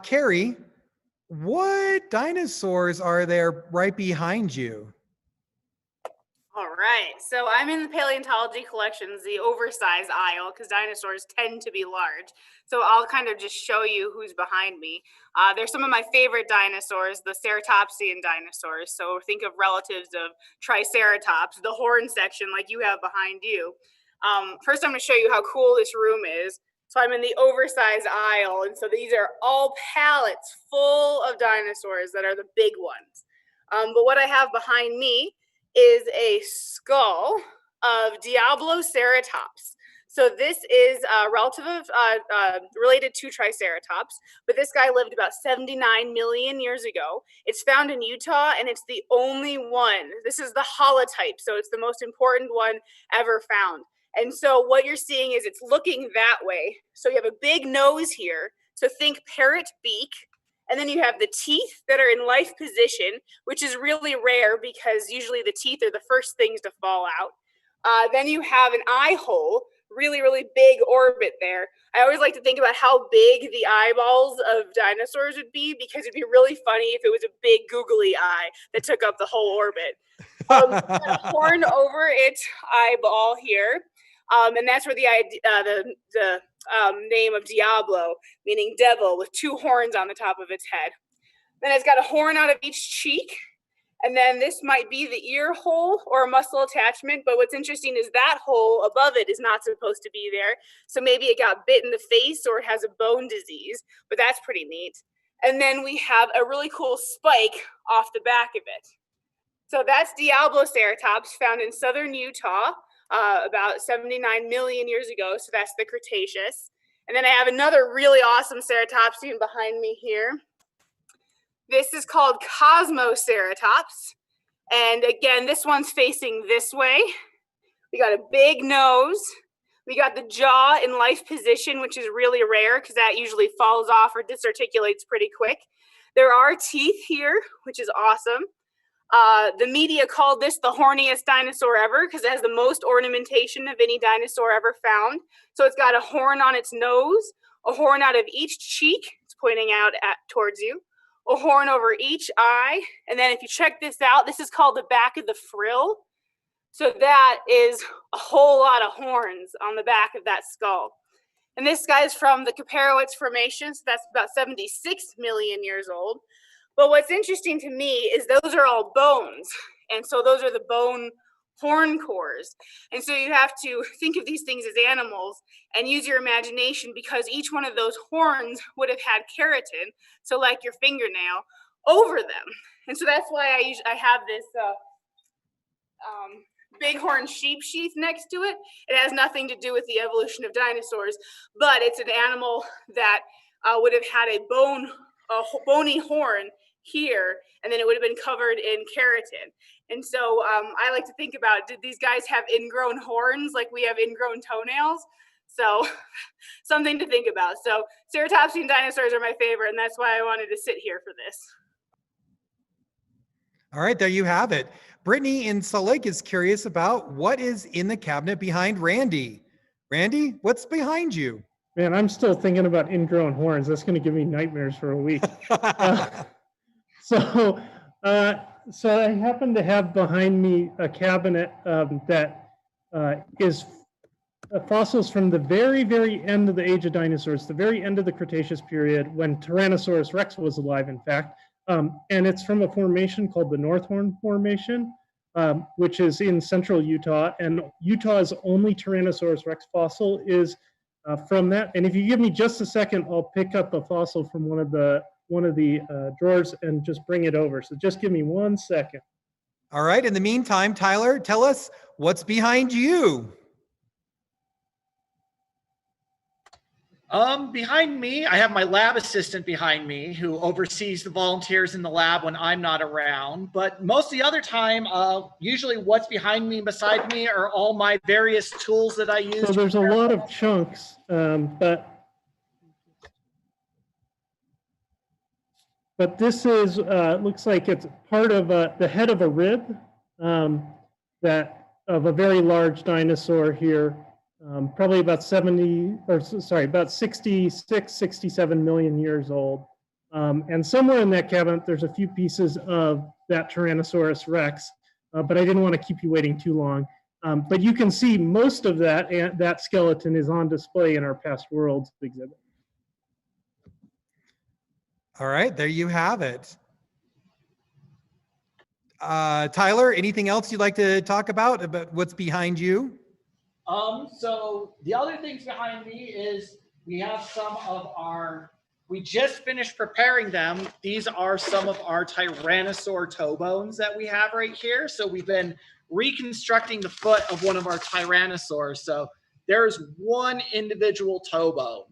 Speaker 4: Carrie, what dinosaurs are there right behind you?
Speaker 5: All right, so I'm in the paleontology collections, the oversized aisle, because dinosaurs tend to be large. So I'll kind of just show you who's behind me. There's some of my favorite dinosaurs, the ceratopsian dinosaurs. So think of relatives of Triceratops, the horn section like you have behind you. First, I'm going to show you how cool this room is. So I'm in the oversized aisle, and so these are all pallets full of dinosaurs that are the big ones. But what I have behind me is a skull of Diabloceratops. So this is relative of, related to Triceratops, but this guy lived about 79 million years ago. It's found in Utah, and it's the only one. This is the holotype, so it's the most important one ever found. And so what you're seeing is it's looking that way. So you have a big nose here. So think parrot beak. And then you have the teeth that are in life position, which is really rare because usually the teeth are the first things to fall out. Then you have an eye hole, really, really big orbit there. I always like to think about how big the eyeballs of dinosaurs would be because it'd be really funny if it was a big googly eye that took up the whole orbit. Got a horn over its eyeball here. And that's where the name of Diablo, meaning devil, with two horns on the top of its head. Then it's got a horn out of each cheek. And then this might be the ear hole or a muscle attachment. But what's interesting is that hole above it is not supposed to be there. So maybe it got bit in the face or it has a bone disease. But that's pretty neat. And then we have a really cool spike off the back of it. So that's Diabloceratops, found in southern Utah. About 79 million years ago, so that's the Cretaceous. And then I have another really awesome ceratopsian behind me here. This is called Cosmoceratops. And again, this one's facing this way. We got a big nose. We got the jaw in life position, which is really rare because that usually falls off or disarticulates pretty quick. There are teeth here, which is awesome. The media called this the horniest dinosaur ever because it has the most ornamentation of any dinosaur ever found. So it's got a horn on its nose, a horn out of each cheek, it's pointing out towards you, a horn over each eye. And then if you check this out, this is called the back of the frill. So that is a whole lot of horns on the back of that skull. And this guy's from the Caparowitz Formation, so that's about 76 million years old. But what's interesting to me is those are all bones. And so those are the bone horn cores. And so you have to think of these things as animals and use your imagination because each one of those horns would have had keratin, so like your fingernail, over them. And so that's why I have this bighorn sheep sheath next to it. It has nothing to do with the evolution of dinosaurs, but it's an animal that would have had a bony horn here, and then it would have been covered in keratin. And so I like to think about, did these guys have ingrown horns like we have ingrown toenails? So something to think about. So ceratopsian dinosaurs are my favorite, and that's why I wanted to sit here for this.
Speaker 4: All right, there you have it. Brittany in Salt Lake is curious about what is in the cabinet behind Randy. Randy, what's behind you?
Speaker 6: Man, I'm still thinking about ingrown horns. That's going to give me nightmares for a week. So I happen to have behind me a cabinet that is fossils from the very, very end of the age of dinosaurs, the very end of the Cretaceous period when Tyrannosaurus rex was alive, in fact. And it's from a formation called the North Horn Formation, which is in central Utah. And Utah's only Tyrannosaurus rex fossil is from that. And if you give me just a second, I'll pick up a fossil from one of the drawers and just bring it over. So just give me 1 second.
Speaker 4: All right. In the meantime, Tyler, tell us what's behind you.
Speaker 7: Behind me, I have my lab assistant behind me who oversees the volunteers in the lab when I'm not around. But most of the other time, usually what's behind me, beside me, are all my various tools that I use.
Speaker 6: So there's a lot of chunks, but this is looks like it's part of the head of a rib that of a very large dinosaur here. Probably about 66, 67 million years old. And somewhere in that cabinet, there's a few pieces of that Tyrannosaurus Rex, but I didn't want to keep you waiting too long. But you can see most of that skeleton is on display in our Past Worlds exhibit.
Speaker 4: All right, there you have it. Tyler, anything else you'd like to talk about what's behind you?
Speaker 7: So the other things behind me is we have some of we just finished preparing them. These are some of our Tyrannosaur toe bones that we have right here. So we've been reconstructing the foot of one of our Tyrannosaurs. So there's one individual toe bone.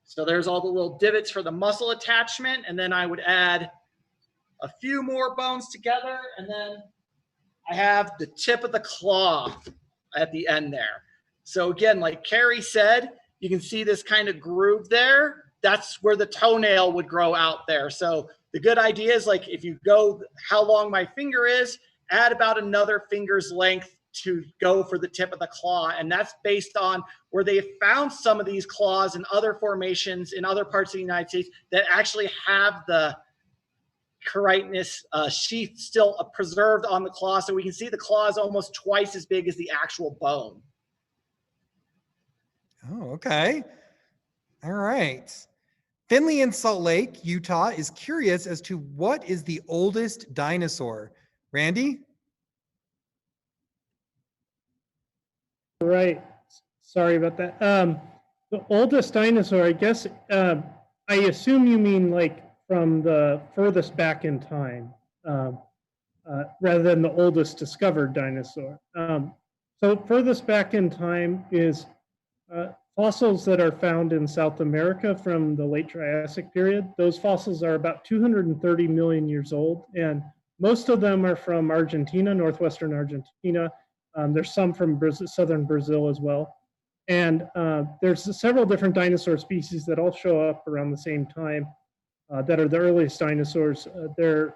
Speaker 7: So there's all the little divots for the muscle attachment. And then I would add a few more bones together. And then I have the tip of the claw at the end there. So again, like Carrie said, you can see this kind of groove there. That's where the toenail would grow out there. So the good idea is, like, if you go how long my finger is, add about another finger's length to go for the tip of the claw. And that's based on where they have found some of these claws in other formations in other parts of the United States that actually have the chitinous sheath still preserved on the claw. So we can see the claw is almost twice as big as the actual bone.
Speaker 4: Oh, okay. All right. Finley in Salt Lake, Utah is curious as to what is the oldest dinosaur. Randy?
Speaker 6: Right. Sorry about that. The oldest dinosaur, I guess, I assume you mean like from the furthest back in time, rather than the oldest discovered dinosaur. So furthest back in time is fossils that are found in South America from the late Triassic period. Those fossils are about 230 million years old, and most of them are from Argentina, northwestern Argentina. There's some from southern Brazil as well. And there's several different dinosaur species that all show up around the same time that are the earliest dinosaurs. They're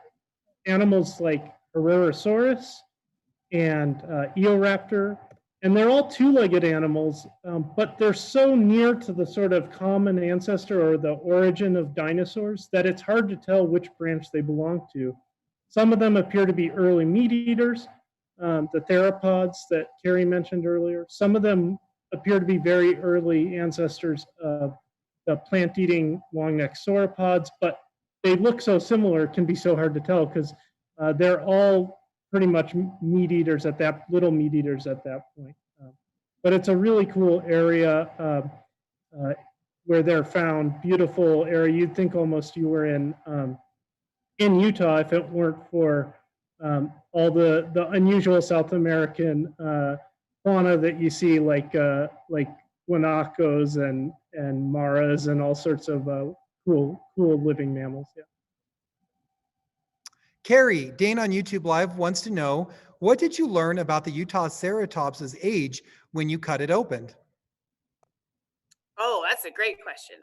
Speaker 6: animals like Rarest and Eoraptor, and they're all two-legged animals, but they're so near to the sort of common ancestor or the origin of dinosaurs that it's hard to tell which branch they belong to. Some of them appear to be early meat eaters, the theropods that Carrie mentioned earlier. Some of them appear to be very early ancestors of the plant-eating long-necked sauropods, but they look so similar, it can be so hard to tell because they're all pretty much meat eaters at that, little meat eaters at that point. But it's a really cool area where they're found, beautiful area. You'd think almost you were in Utah if it weren't for all the unusual South American fauna that you see, like guanacos and maras and all sorts of cool living mammals. Yeah.
Speaker 4: Carrie, Dane on YouTube Live wants to know, what did you learn about the Utah ceratops's age when you cut it open?
Speaker 5: Oh, that's a great question.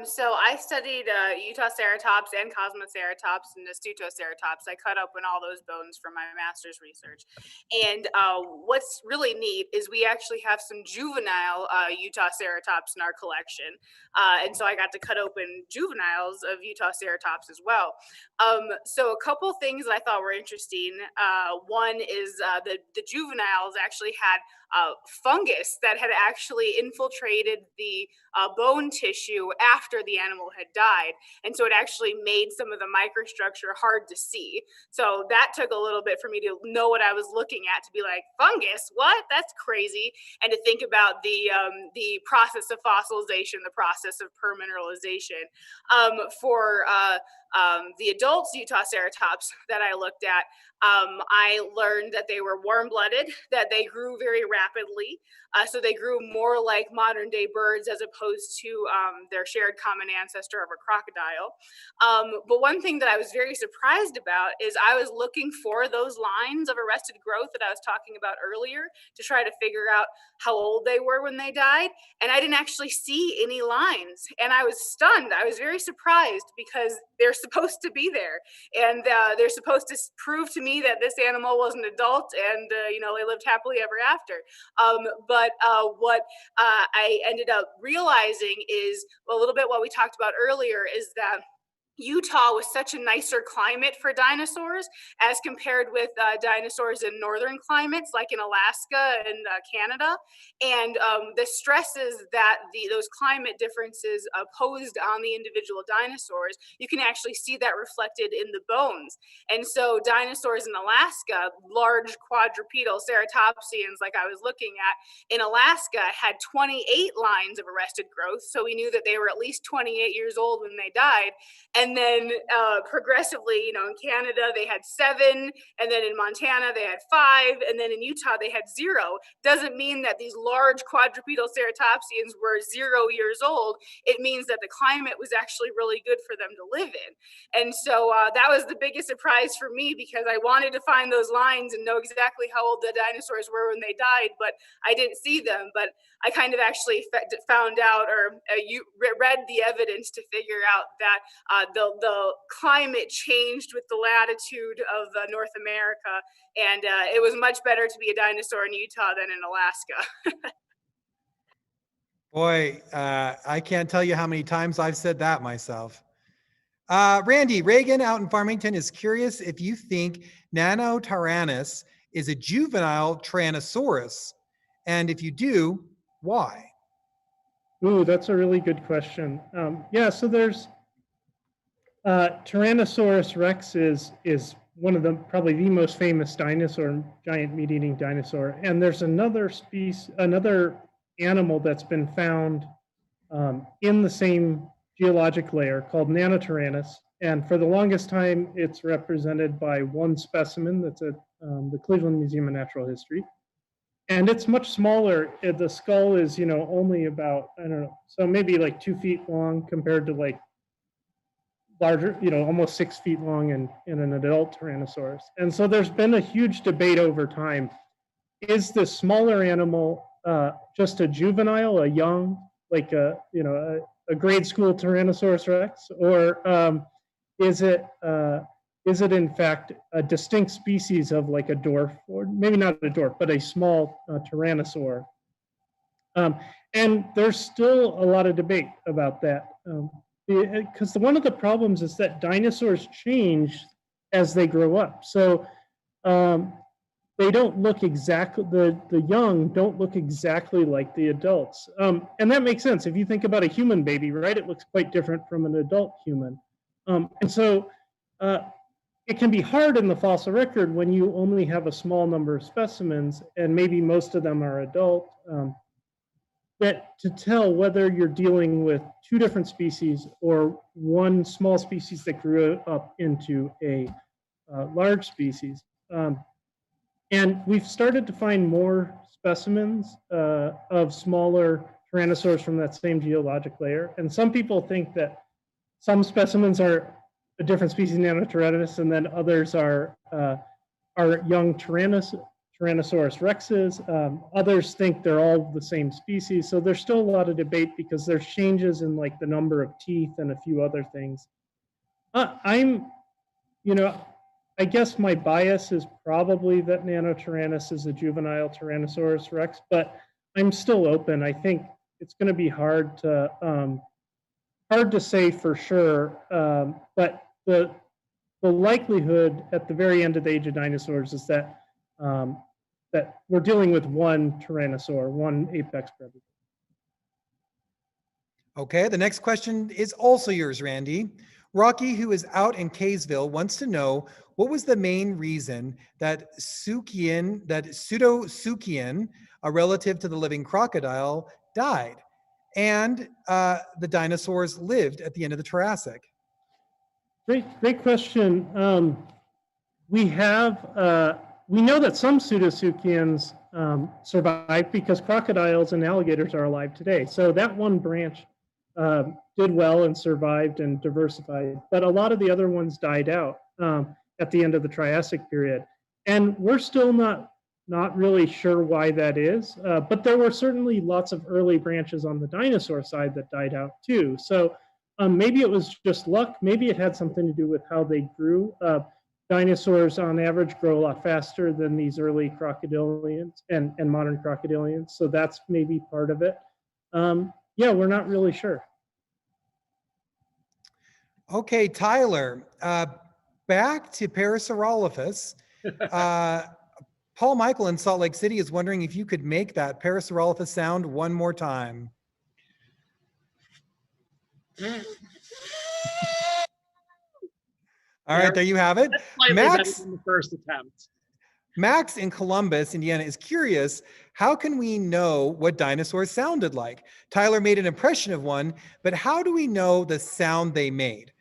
Speaker 5: So I studied Utah ceratops and Cosmoceratops and Astutoceratops. I cut open all those bones for my master's research. And what's really neat is we actually have some juvenile Utah ceratops in our collection. And so I got to cut open juveniles of Utah ceratops as well. So a couple things that I thought were interesting. One is the juveniles actually had fungus that had actually infiltrated the bone tissue after the animal had died. And so it actually made some of the microstructure hard to see. So that took a little bit for me to know what I was looking at, to be like, fungus, what? That's crazy. And to think about the process of fossilization, the process of permineralization. For the adults Utah ceratops that I looked at, I learned that they were warm-blooded, that they grew very rapidly. So they grew more like modern day birds as opposed to their shared common ancestor of a crocodile. But one thing that I was very surprised about is I was looking for those lines of arrested growth that I was talking about earlier to try to figure out how old they were when they died. And I didn't actually see any lines. And I was stunned. I was very surprised because they're supposed to be there. And they're supposed to prove to me that this animal was an adult and, they lived happily ever after. But what I ended up realizing is a little bit what we talked about earlier, is that Utah was such a nicer climate for dinosaurs as compared with dinosaurs in northern climates like in Alaska and Canada. And the stresses that those climate differences posed on the individual dinosaurs, you can actually see that reflected in the bones. And so dinosaurs in Alaska, large quadrupedal ceratopsians like I was looking at, in Alaska had 28 lines of arrested growth. So we knew that they were at least 28 years old when they died. And then progressively, in Canada, they had 7, and then in Montana, they had 5, and then in Utah, they had 0. Doesn't mean that these large quadrupedal ceratopsians were 0 years old. It means that the climate was actually really good for them to live in. And so that was the biggest surprise for me, because I wanted to find those lines and know exactly how old the dinosaurs were when they died, but I didn't see them. But I kind of actually found out, or read the evidence to figure out that the climate changed with the latitude of North America, and it was much better to be a dinosaur in Utah than in Alaska.
Speaker 4: Boy, I can't tell you how many times I've said that myself. Randy, Reagan out in Farmington is curious if you think Nanotyrannus is a juvenile Tyrannosaurus, and if you do, why?
Speaker 6: Ooh, that's a really good question. Yeah, so there's Tyrannosaurus rex is one of the probably the most famous dinosaur, giant meat-eating dinosaur, and there's another species, another animal that's been found in the same geologic layer called Nanotyrannus, and for the longest time it's represented by one specimen that's at the Cleveland Museum of Natural History, and it's much smaller. The skull is only about, I don't know, so maybe like 2 feet long compared to like larger, almost 6 feet long in an adult Tyrannosaurus. And so there's been a huge debate over time. Is the smaller animal just a juvenile, a young, like a grade school Tyrannosaurus rex, or is it in fact a distinct species of like a dwarf, or maybe not a dwarf, but a small Tyrannosaur? And there's still a lot of debate about that. Because one of the problems is that dinosaurs change as they grow up. So they don't look exactly, the young don't look exactly like the adults. And that makes sense. If you think about a human baby, right, it looks quite different from an adult human. And so it can be hard in the fossil record when you only have a small number of specimens, and maybe most of them are adult, that to tell whether you're dealing with 2 different species or one small species that grew up into a large species. And we've started to find more specimens of smaller Tyrannosaurs from that same geologic layer. And some people think that some specimens are a different species, Nanotyrannus, and then others are young Tyrannosaurus rexes. Others think they're all the same species. So there's still a lot of debate because there's changes in like the number of teeth and a few other things. I guess my bias is probably that Nanotyrannus is a juvenile Tyrannosaurus rex, but I'm still open. I think it's going to be hard to say for sure, but the likelihood at the very end of the age of dinosaurs is that that we're dealing with one Tyrannosaur, one apex predator.
Speaker 4: Okay, the next question is also yours, Randy. Rocky, who is out in Kaysville, wants to know what was the main reason that Pseudosuchian, a relative to the living crocodile, died, and the dinosaurs lived at the end of the Triassic?
Speaker 6: Great question. We know that some pseudosuchians survived because crocodiles and alligators are alive today. So that one branch did well and survived and diversified, but a lot of the other ones died out at the end of the Triassic period. And we're still not really sure why that is, but there were certainly lots of early branches on the dinosaur side that died out too. So maybe it was just luck. Maybe it had something to do with how they grew. Dinosaurs on average grow a lot faster than these early crocodilians and modern crocodilians. So that's maybe part of it. Yeah, we're not really sure.
Speaker 4: Okay, Tyler, back to Parasaurolophus. Paul Michael in Salt Lake City is wondering if you could make that Parasaurolophus sound one more time. All right, there you have it.
Speaker 7: Max in the first attempt.
Speaker 4: Max in Columbus, Indiana, is curious, how can we know what dinosaurs sounded like? Tyler made an impression of one, but how do we know the sound they made?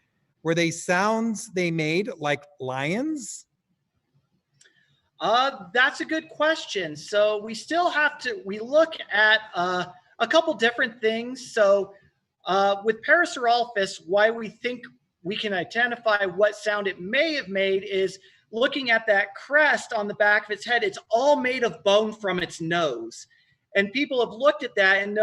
Speaker 4: Were they sounds they made like lions?
Speaker 7: That's a good question. So we still have to, we look at a couple different things. So with Parasaurolophus, why we think we can identify what sound it may have made is looking at that crest on the back of its head. It's all made of bone from its nose. And people have looked at that and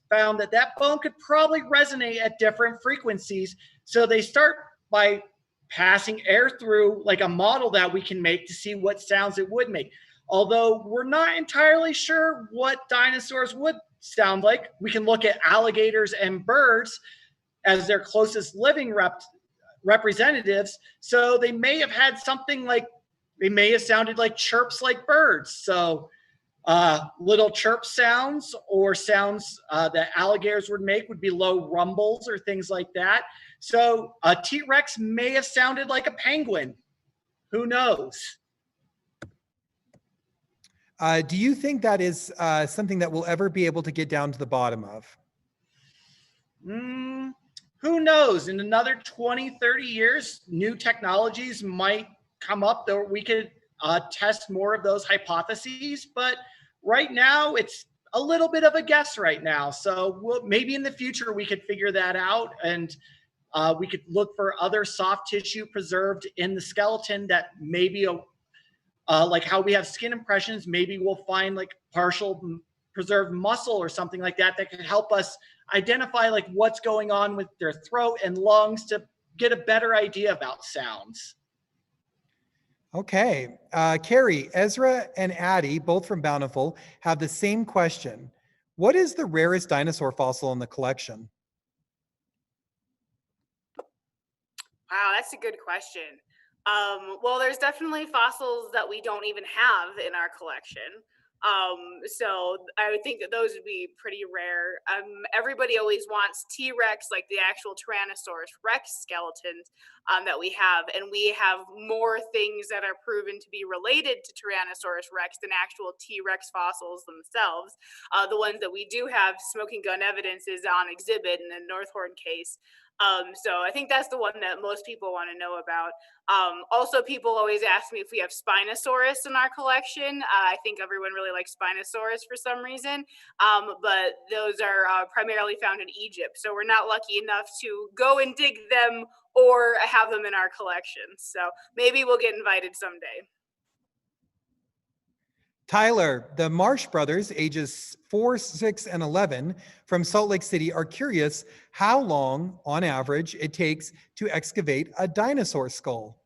Speaker 7: found that that bone could probably resonate at different frequencies. So they start by passing air through like a model that we can make to see what sounds it would make. Although we're not entirely sure what dinosaurs would sound like. We can look at alligators and birds as their closest living representatives. So they may have had something like, they may have sounded like chirps like birds. So little chirp sounds or sounds that alligators would make would be low rumbles or things like that. So a T-Rex may have sounded like a penguin. Who knows?
Speaker 4: Do you think that is something that we'll ever be able to get down to the bottom of?
Speaker 7: Who knows? In another 20, 30 years, new technologies might come up that we could test more of those hypotheses. But right now, it's a little bit of a guess right now. So maybe in the future, we could figure that out. And we could look for other soft tissue preserved in the skeleton that maybe, like how we have skin impressions, maybe we'll find like partial preserved muscle or something like that that can help us identify like what's going on with their throat and lungs to get a better idea about sounds.
Speaker 4: Okay, Carrie, Ezra, and Addie, both from Bountiful, have the same question. What is the rarest dinosaur fossil in the collection?
Speaker 5: Wow, that's a good question. Well, there's definitely fossils that we don't even have in our collection. So I would think that those would be pretty rare. Everybody always wants T-Rex, like the actual Tyrannosaurus Rex skeletons that we have. And we have more things that are proven to be related to Tyrannosaurus Rex than actual T-Rex fossils themselves. The ones that we do have smoking gun evidence is on exhibit in the Northhorn case. So I think that's the one that most people want to know about. Also, people always ask me if we have Spinosaurus in our collection. I think everyone really likes Spinosaurus for some reason, but those are primarily found in Egypt. So we're not lucky enough to go and dig them or have them in our collection. So maybe we'll get invited someday.
Speaker 4: Tyler, the Marsh brothers, ages 4, 6, and 11 from Salt Lake City are curious how long, on average, it takes to excavate a dinosaur skull.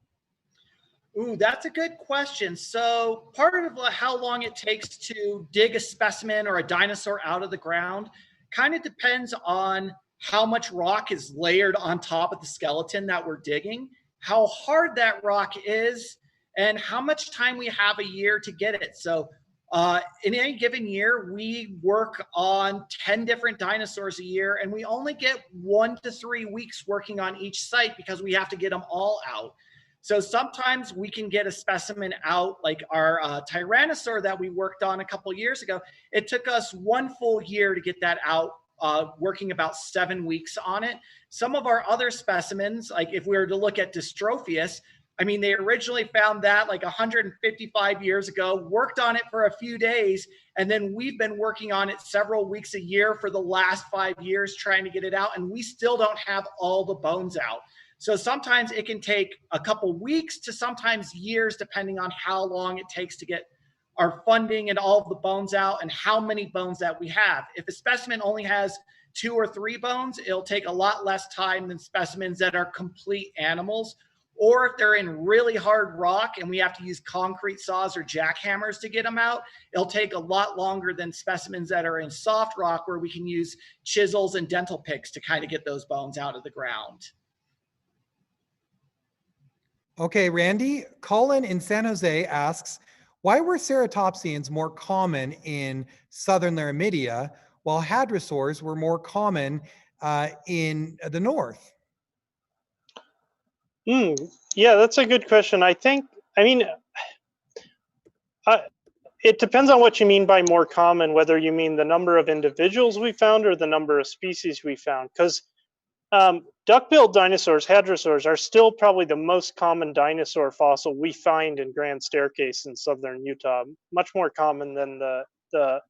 Speaker 7: Ooh, that's a good question. So part of how long it takes to dig a specimen or a dinosaur out of the ground kind of depends on how much rock is layered on top of the skeleton that we're digging, how hard that rock is, and how much time we have a year to get it. So In any given year, we work on 10 different dinosaurs a year, and we only get 1 to 3 weeks working on each site because we have to get them all out. So sometimes we can get a specimen out, like our Tyrannosaur that we worked on a couple years ago. It took us 1 full year to get that out, working about 7 weeks on it. Some of our other specimens, like if we were to look at Dystrophius, I mean, they originally found that like 155 years ago, worked on it for a few days, and then we've been working on it several weeks a year for the last 5 years trying to get it out, and we still don't have all the bones out. So sometimes it can take a couple weeks to sometimes years, depending on how long it takes to get our funding and all of the bones out and how many bones that we have. If a specimen only has 2 or 3 bones, it'll take a lot less time than specimens that are complete animals. Or if they're in really hard rock and we have to use concrete saws or jackhammers to get them out, it'll take a lot longer than specimens that are in soft rock where we can use chisels and dental picks to kind of get those bones out of the ground.
Speaker 4: Okay, Randy, Colin in San Jose asks, why were ceratopsians more common in southern Laramidia while hadrosaurs were more common in the north?
Speaker 8: Yeah, that's a good question. I mean, it depends on what you mean by more common, whether you mean the number of individuals we found or the number of species we found. Because duck-billed dinosaurs, hadrosaurs, are still probably the most common dinosaur fossil we find in Grand Staircase in southern Utah, much more common than the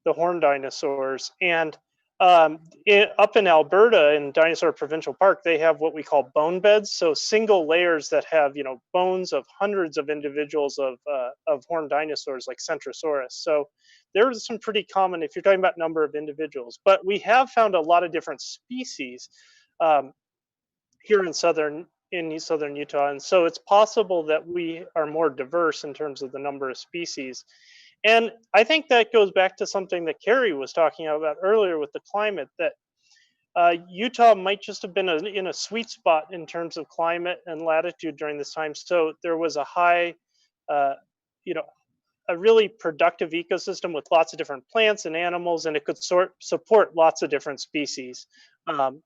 Speaker 8: horned dinosaurs. And up in Alberta in Dinosaur Provincial Park, they have what we call bone beds, so single layers that have bones of hundreds of individuals of horned dinosaurs like Centrosaurus. So there's some pretty common if you're talking about number of individuals. But we have found a lot of different species here in southern Utah, and so it's possible that we are more diverse in terms of the number of species. And I think that goes back to something that Carrie was talking about earlier with the climate, that Utah might just have been in a sweet spot in terms of climate and latitude during this time. So there was a high, a really productive ecosystem with lots of different plants and animals, and it could support lots of different species,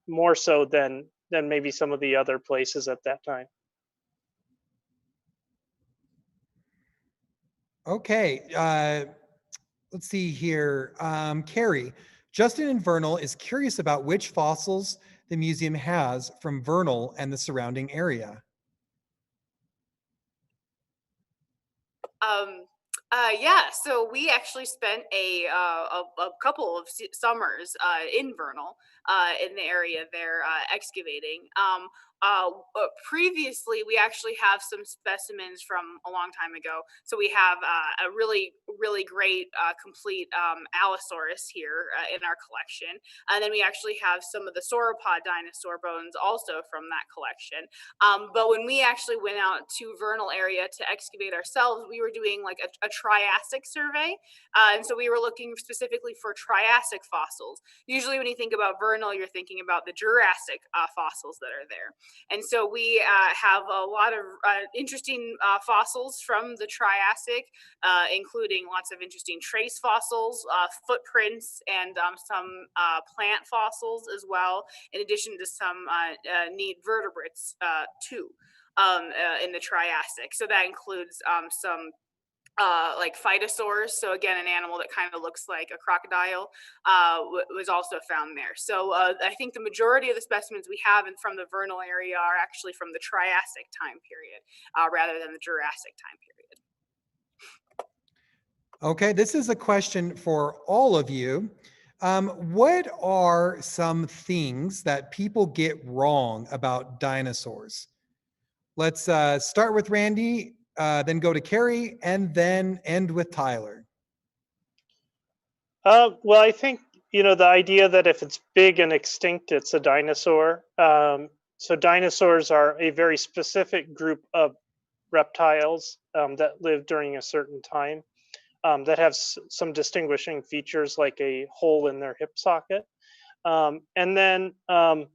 Speaker 8: more so than maybe some of the other places at that time.
Speaker 4: Okay, let's see here. Carrie, Justin in Vernal is curious about which fossils the museum has from Vernal and the surrounding area.
Speaker 5: Yeah, so we actually spent a couple of summers in Vernal, in the area there, excavating. Previously, we actually have some specimens from a long time ago. So we have a really great complete Allosaurus here in our collection, and then we actually have some of the sauropod dinosaur bones also from that collection. But when we actually went out to Vernal area to excavate ourselves, we were doing like a Triassic survey, and so we were looking specifically for Triassic fossils. Usually, when you think about Vernal, you're thinking about the Jurassic fossils that are there. And so we have a lot of interesting fossils from the Triassic, including lots of interesting trace fossils, footprints, and some plant fossils as well, in addition to some neat vertebrates too in the Triassic. So that includes some like phytosaurs, so again an animal that kind of looks like a crocodile, was also found there. So I think the majority of the specimens we have from the Vernal area are actually from the Triassic time period rather than the Jurassic time period.
Speaker 4: Okay, this is a question for all of you. What are some things that people get wrong about dinosaurs? Let's start with Randy, then go to Carrie, and then end with Tyler.
Speaker 8: Well, I think, the idea that if it's big and extinct, it's a dinosaur. So dinosaurs are a very specific group of reptiles that live during a certain time that have some distinguishing features like a hole in their hip socket. And then the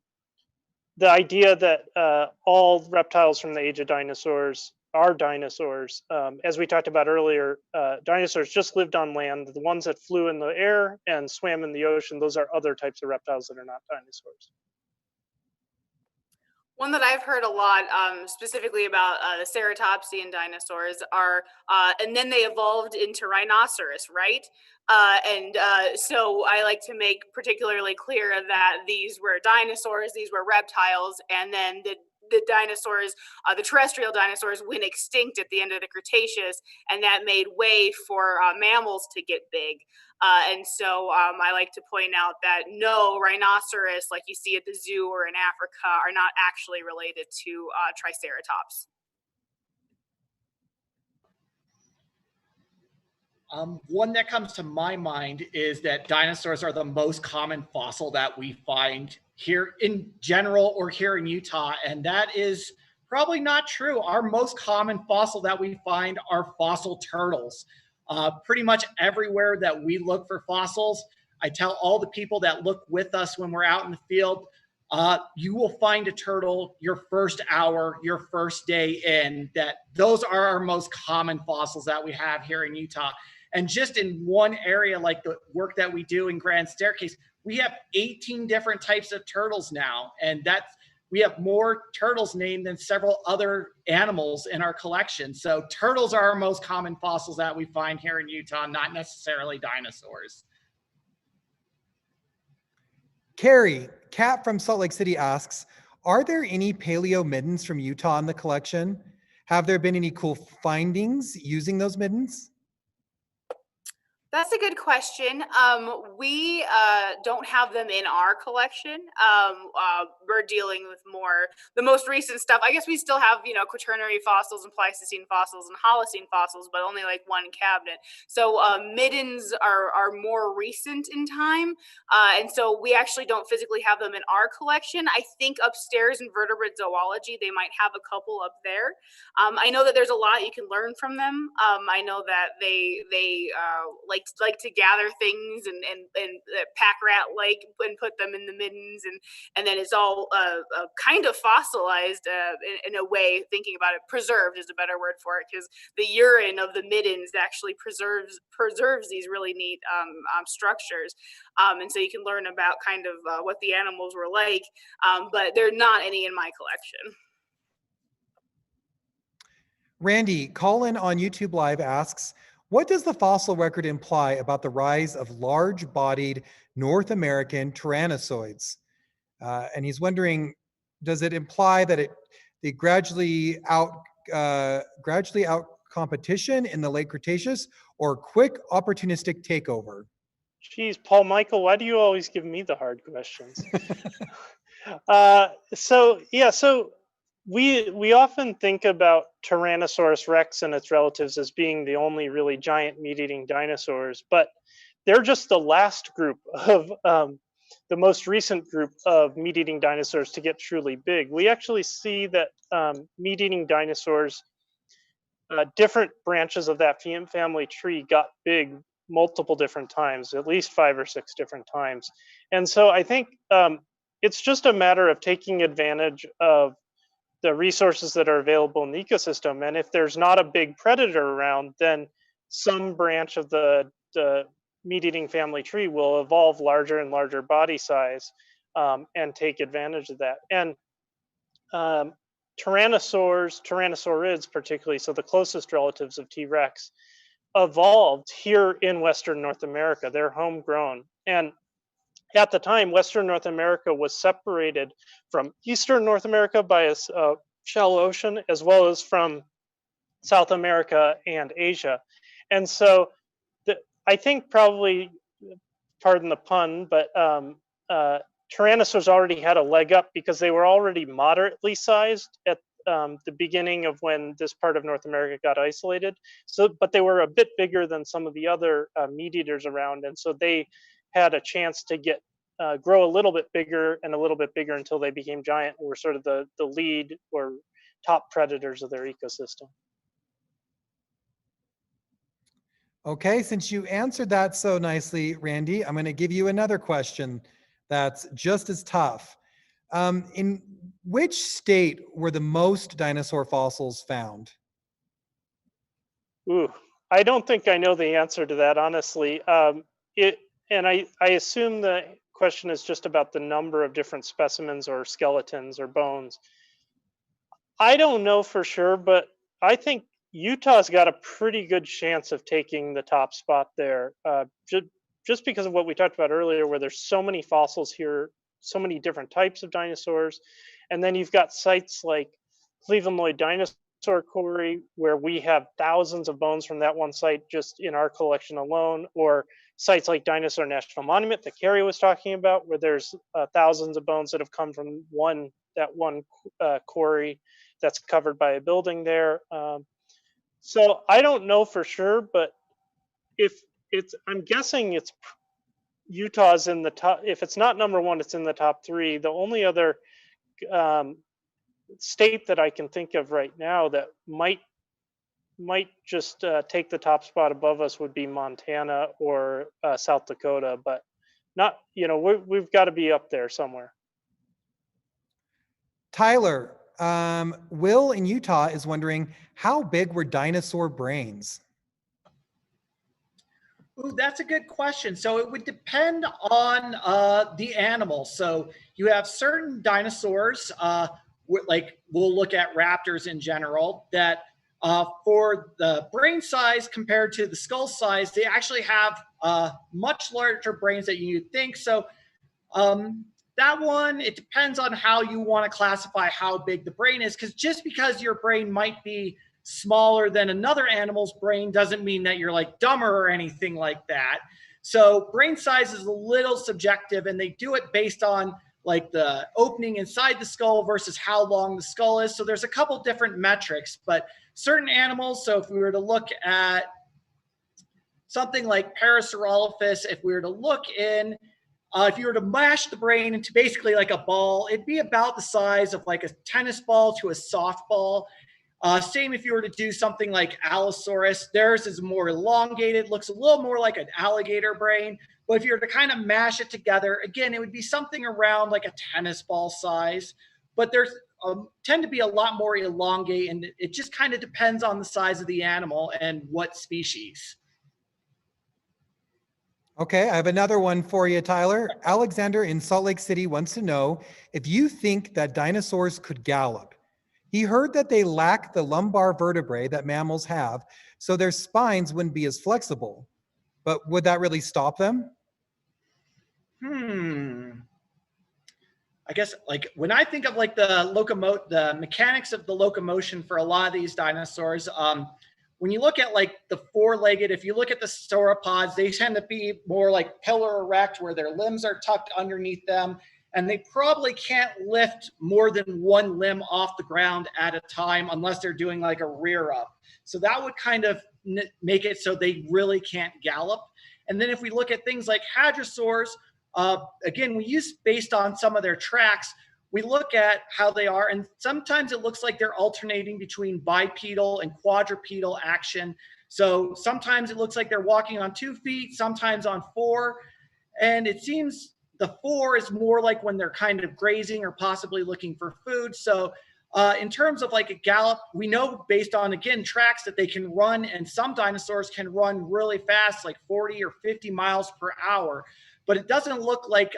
Speaker 8: idea that all reptiles from the age of dinosaurs are dinosaurs. As we talked about earlier, dinosaurs just lived on land. The ones that flew in the air and swam in the ocean, those are other types of reptiles that are not dinosaurs.
Speaker 5: One that I've heard a lot, specifically about the ceratopsian dinosaurs, are, and then they evolved into rhinoceros, right? So I like to make particularly clear that these were dinosaurs, these were reptiles, and then the dinosaurs, the terrestrial dinosaurs, went extinct at the end of the Cretaceous, and that made way for mammals to get big. I like to point out that no, rhinoceros, like you see at the zoo or in Africa, are not actually related to Triceratops.
Speaker 7: One that comes to my mind is that dinosaurs are the most common fossil that we find here in general or here in Utah, and that is probably not true. Our most common fossil that we find are fossil turtles. Pretty much everywhere that we look for fossils, I tell all the people that look with us when we're out in the field, you will find a turtle your first hour, your first day in, that those are our most common fossils that we have here in Utah. And just in one area, like the work that we do in Grand Staircase, we have 18 different types of turtles now. And we have more turtles named than several other animals in our collection. So turtles are our most common fossils that we find here in Utah, not necessarily dinosaurs.
Speaker 4: Carrie, Kat from Salt Lake City asks, are there any paleo middens from Utah in the collection? Have there been any cool findings using those middens?
Speaker 5: That's a good question. We don't have them in our collection. We're dealing with the most recent stuff. I guess we still have, Quaternary fossils and Pleistocene fossils and Holocene fossils, but only like one cabinet. So middens are more recent in time. And so we actually don't physically have them in our collection. I think upstairs in vertebrate zoology, they might have a couple up there. I know that there's a lot you can learn from them. I know that they like to gather things and pack rat like and put them in the middens, and then it's all kind of fossilized in a way. Thinking about it, preserved is a better word for it, because the urine of the middens actually preserves these really neat structures, and so you can learn about kind of what the animals were like, but there are not any in my collection.
Speaker 4: Randy, Colin on YouTube Live asks, what does the fossil record imply about the rise of large-bodied North American tyrannosaurs? And he's wondering, does it imply that they gradually out competition in the late Cretaceous, or quick opportunistic takeover?
Speaker 8: Geez, Paul Michael, why do you always give me the hard questions? So we often think about Tyrannosaurus rex and its relatives as being the only really giant meat-eating dinosaurs, but they're just the last group of the most recent group of meat-eating dinosaurs to get truly big. We actually see that meat-eating dinosaurs, different branches of that family tree got big multiple different times, at least 5 or 6 different times. And so I think it's just a matter of taking advantage of the resources that are available in the ecosystem. And if there's not a big predator around, then some branch of the meat-eating family tree will evolve larger and larger body size and take advantage of that. And tyrannosaurids particularly, so the closest relatives of T-Rex, evolved here in Western North America. They're homegrown. And at the time, Western North America was separated from Eastern North America by a shallow ocean, as well as from South America and Asia. And so I think probably, pardon the pun, but Tyrannosaurs already had a leg up because they were already moderately sized at the beginning of when this part of North America got isolated. But they were a bit bigger than some of the other meat eaters around, and so they had a chance to grow a little bit bigger and a little bit bigger until they became giant and were sort of the lead or top predators of their ecosystem.
Speaker 4: Okay, since you answered that so nicely, Randy, I'm going to give you another question that's just as tough. In which state were the most dinosaur fossils found?
Speaker 8: Ooh, I don't think I know the answer to that, honestly. I assume the question is just about the number of different specimens or skeletons or bones. I don't know for sure, but I think Utah's got a pretty good chance of taking the top spot there. Just because of what we talked about earlier, where there's so many fossils here, so many different types of dinosaurs, and then you've got sites like Cleveland Lloyd Dinosaur Quarry, where we have thousands of bones from that one site just in our collection alone, or sites like Dinosaur National Monument that Carrie was talking about, where there's thousands of bones that have come from that one quarry that's covered by a building there. So I don't know for sure, but if I'm guessing it's Utah's in the top. If it's not number one, it's in the top three. The only other um, state that I can think of right now that might just take the top spot above us would be Montana or South Dakota, but not. We've got to be up there somewhere.
Speaker 4: Tyler, Will in Utah is wondering, how big were dinosaur brains?
Speaker 7: Ooh, that's a good question. So it would depend on the animal. So you have certain dinosaurs, like we'll look at raptors in general, that for the brain size compared to the skull size, they actually have much larger brains than you'd think. So that one, it depends on how you want to classify how big the brain is, because just because your brain might be smaller than another animal's brain doesn't mean that you're like dumber or anything like that. So brain size is a little subjective, and they do it based on like the opening inside the skull versus how long the skull is. So there's a couple different metrics, but certain animals, so if we were to look at something like Parasaurolophus, if we were to look in if you were to mash the brain into basically like a ball, it'd be about the size of like a tennis ball to a softball. Same if you were to do something like Allosaurus. Theirs is more elongated, looks a little more like an alligator brain. But if you were to kind of mash it together, again, it would be something around like a tennis ball size. But there's tend to be a lot more elongate, and it just kind of depends on the size of the animal and what species.
Speaker 4: Okay, I have another one for you, Tyler. Alexander in Salt Lake City wants to know if you think that dinosaurs could gallop. He heard that they lack the lumbar vertebrae that mammals have, so their spines wouldn't be as flexible. But would that really stop them?
Speaker 7: I guess like when I think of like the mechanics of the locomotion for a lot of these dinosaurs, when you look at like the four-legged, if you look at the sauropods, they tend to be more like pillar erect, where their limbs are tucked underneath them, and they probably can't lift more than one limb off the ground at a time unless they're doing like a rear up. So that would kind of make it so they really can't gallop. And then if we look at things like hadrosaurs, again, we use based on some of their tracks, we look at how they are, and sometimes it looks like they're alternating between bipedal and quadrupedal action. So sometimes it looks like they're walking on 2 feet, sometimes on 4. And it seems the 4 is more like when they're kind of grazing or possibly looking for food. So in terms of like a gallop, we know based on, again, tracks that they can run, and some dinosaurs can run really fast, like 40 or 50 miles per hour. But it doesn't look like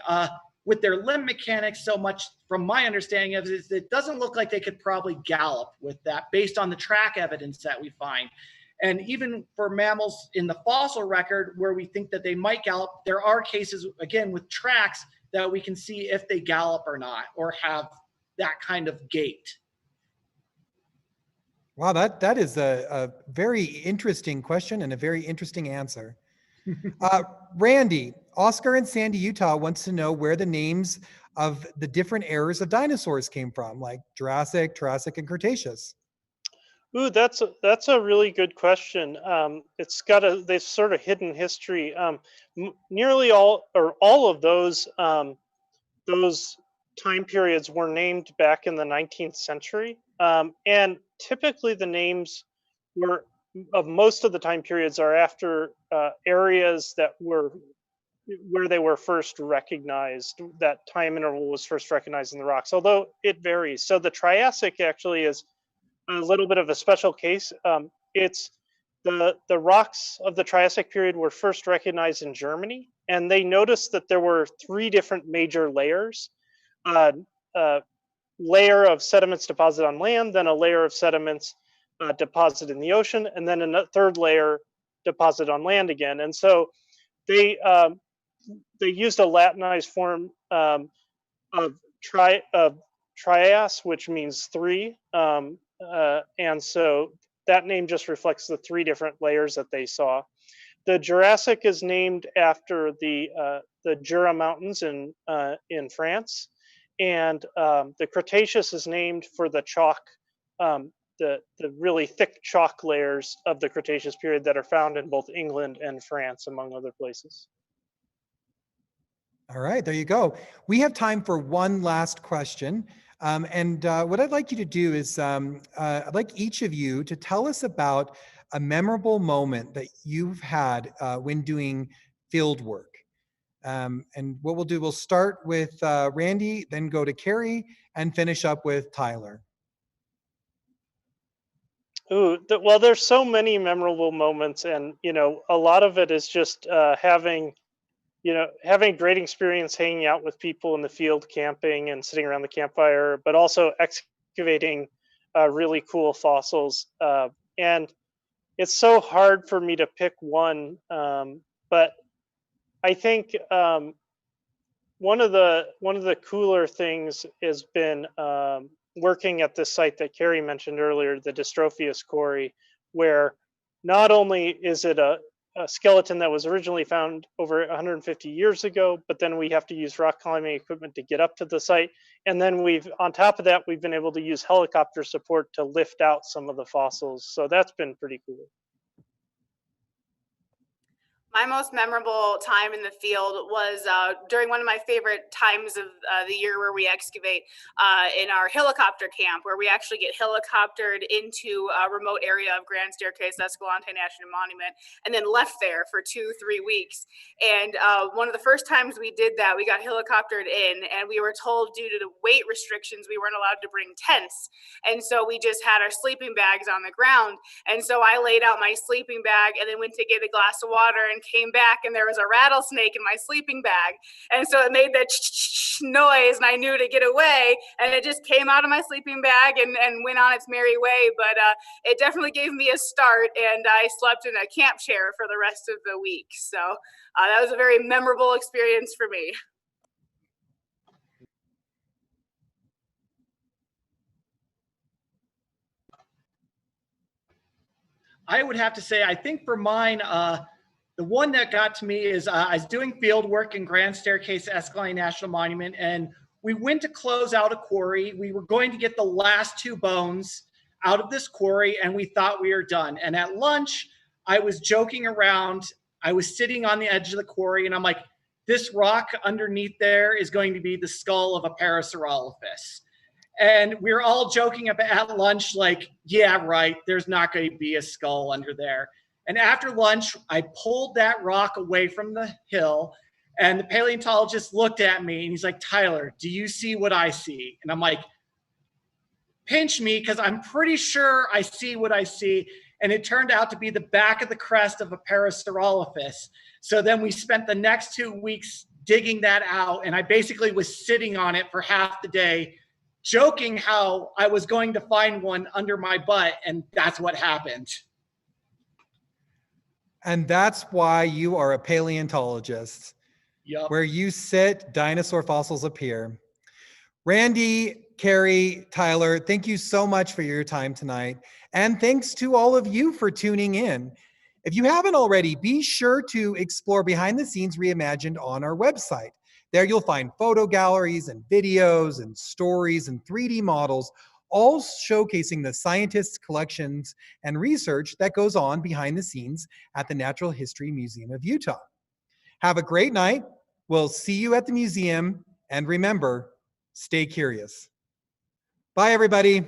Speaker 7: with their limb mechanics so much, from my understanding of it, it doesn't look like they could probably gallop with that based on the track evidence that we find. And even for mammals in the fossil record where we think that they might gallop, there are cases, again, with tracks that we can see if they gallop or not, or have that kind of gait.
Speaker 4: Wow, that is a very interesting question and a very interesting answer. Randy, Oscar in Sandy, Utah wants to know where the names of the different eras of dinosaurs came from, like Jurassic, Triassic, and Cretaceous.
Speaker 8: Ooh, that's a really good question. It's got this sort of hidden history. Nearly all of those time periods were named back in the 19th century, and typically the names were of most of the time periods are after areas that were where they were first recognized. That time interval was first recognized in the rocks, although it varies. So the Triassic actually is a little bit of a special case. It's the rocks of the Triassic period were first recognized in Germany, and they noticed that there were 3 different major layers. A layer of sediments deposited on land, then a layer of sediments deposited in the ocean, and then a third layer deposited on land again. And so they used a Latinized form of trias, which means 3, and so that name just reflects the 3 different layers that they saw. The Jurassic is named after the Jura Mountains in France, and the Cretaceous is named for the chalk, the really thick chalk layers of the Cretaceous period that are found in both England and France, among other places.
Speaker 4: All right, there you go. We have time for one last question. What I'd like you to do is, I'd like each of you to tell us about a memorable moment that you've had when doing field work. And what we'll do, we'll start with Randy, then go to Carrie, and finish up with Tyler.
Speaker 8: Ooh, well, there's so many memorable moments, and a lot of it is just having a great experience hanging out with people in the field, camping and sitting around the campfire, but also excavating really cool fossils. And it's so hard for me to pick one, but I think one of the cooler things has been working at this site that Carrie mentioned earlier, the Dystrophius quarry, where not only is it a skeleton that was originally found over 150 years ago, but then we have to use rock climbing equipment to get up to the site. And then on top of that, we've been able to use helicopter support to lift out some of the fossils. So that's been pretty cool.
Speaker 5: My most memorable time in the field was during one of my favorite times of the year where we excavate in our helicopter camp, where we actually get helicoptered into a remote area of Grand Staircase Escalante National Monument and then left there for 2-3 weeks. And one of the first times we did that, we got helicoptered in and we were told due to the weight restrictions, we weren't allowed to bring tents. And so we just had our sleeping bags on the ground. And so I laid out my sleeping bag and then went to get a glass of water and came back and there was a rattlesnake in my sleeping bag. And so it made that noise and I knew to get away, and it just came out of my sleeping bag and went on its merry way. But it definitely gave me a start, and I slept in a camp chair for the rest of the week. So that was a very memorable experience for me.
Speaker 7: I would have to say, I think for mine, the one that got to me is I was doing field work in Grand Staircase Escalante National Monument, and we went to close out a quarry. We were going to get the last 2 bones out of this quarry, and we thought we were done. And at lunch, I was joking around. I was sitting on the edge of the quarry, and I'm like, this rock underneath there is going to be the skull of a Parasaurolophus. And we were all joking at lunch, like, yeah, right, there's not going to be a skull under there. And after lunch, I pulled that rock away from the hill, and the paleontologist looked at me and he's like, Tyler, do you see what I see? And I'm like, pinch me, because I'm pretty sure I see what I see. And it turned out to be the back of the crest of a Parasaurolophus. So then we spent the next 2 weeks digging that out, and I basically was sitting on it for half the day, joking how I was going to find one under my butt, and that's what happened.
Speaker 4: And that's why you are a paleontologist.
Speaker 7: Yep.
Speaker 4: Where you sit, dinosaur fossils appear. Randy, Carrie, Tyler, thank you so much for your time tonight. And thanks to all of you for tuning in. If you haven't already, be sure to explore Behind the Scenes Reimagined on our website. There you'll find photo galleries and videos and stories and 3D models, all showcasing the scientists' collections and research that goes on behind the scenes at the Natural History Museum of Utah. Have a great night. We'll see you at the museum. And remember, stay curious. Bye, everybody.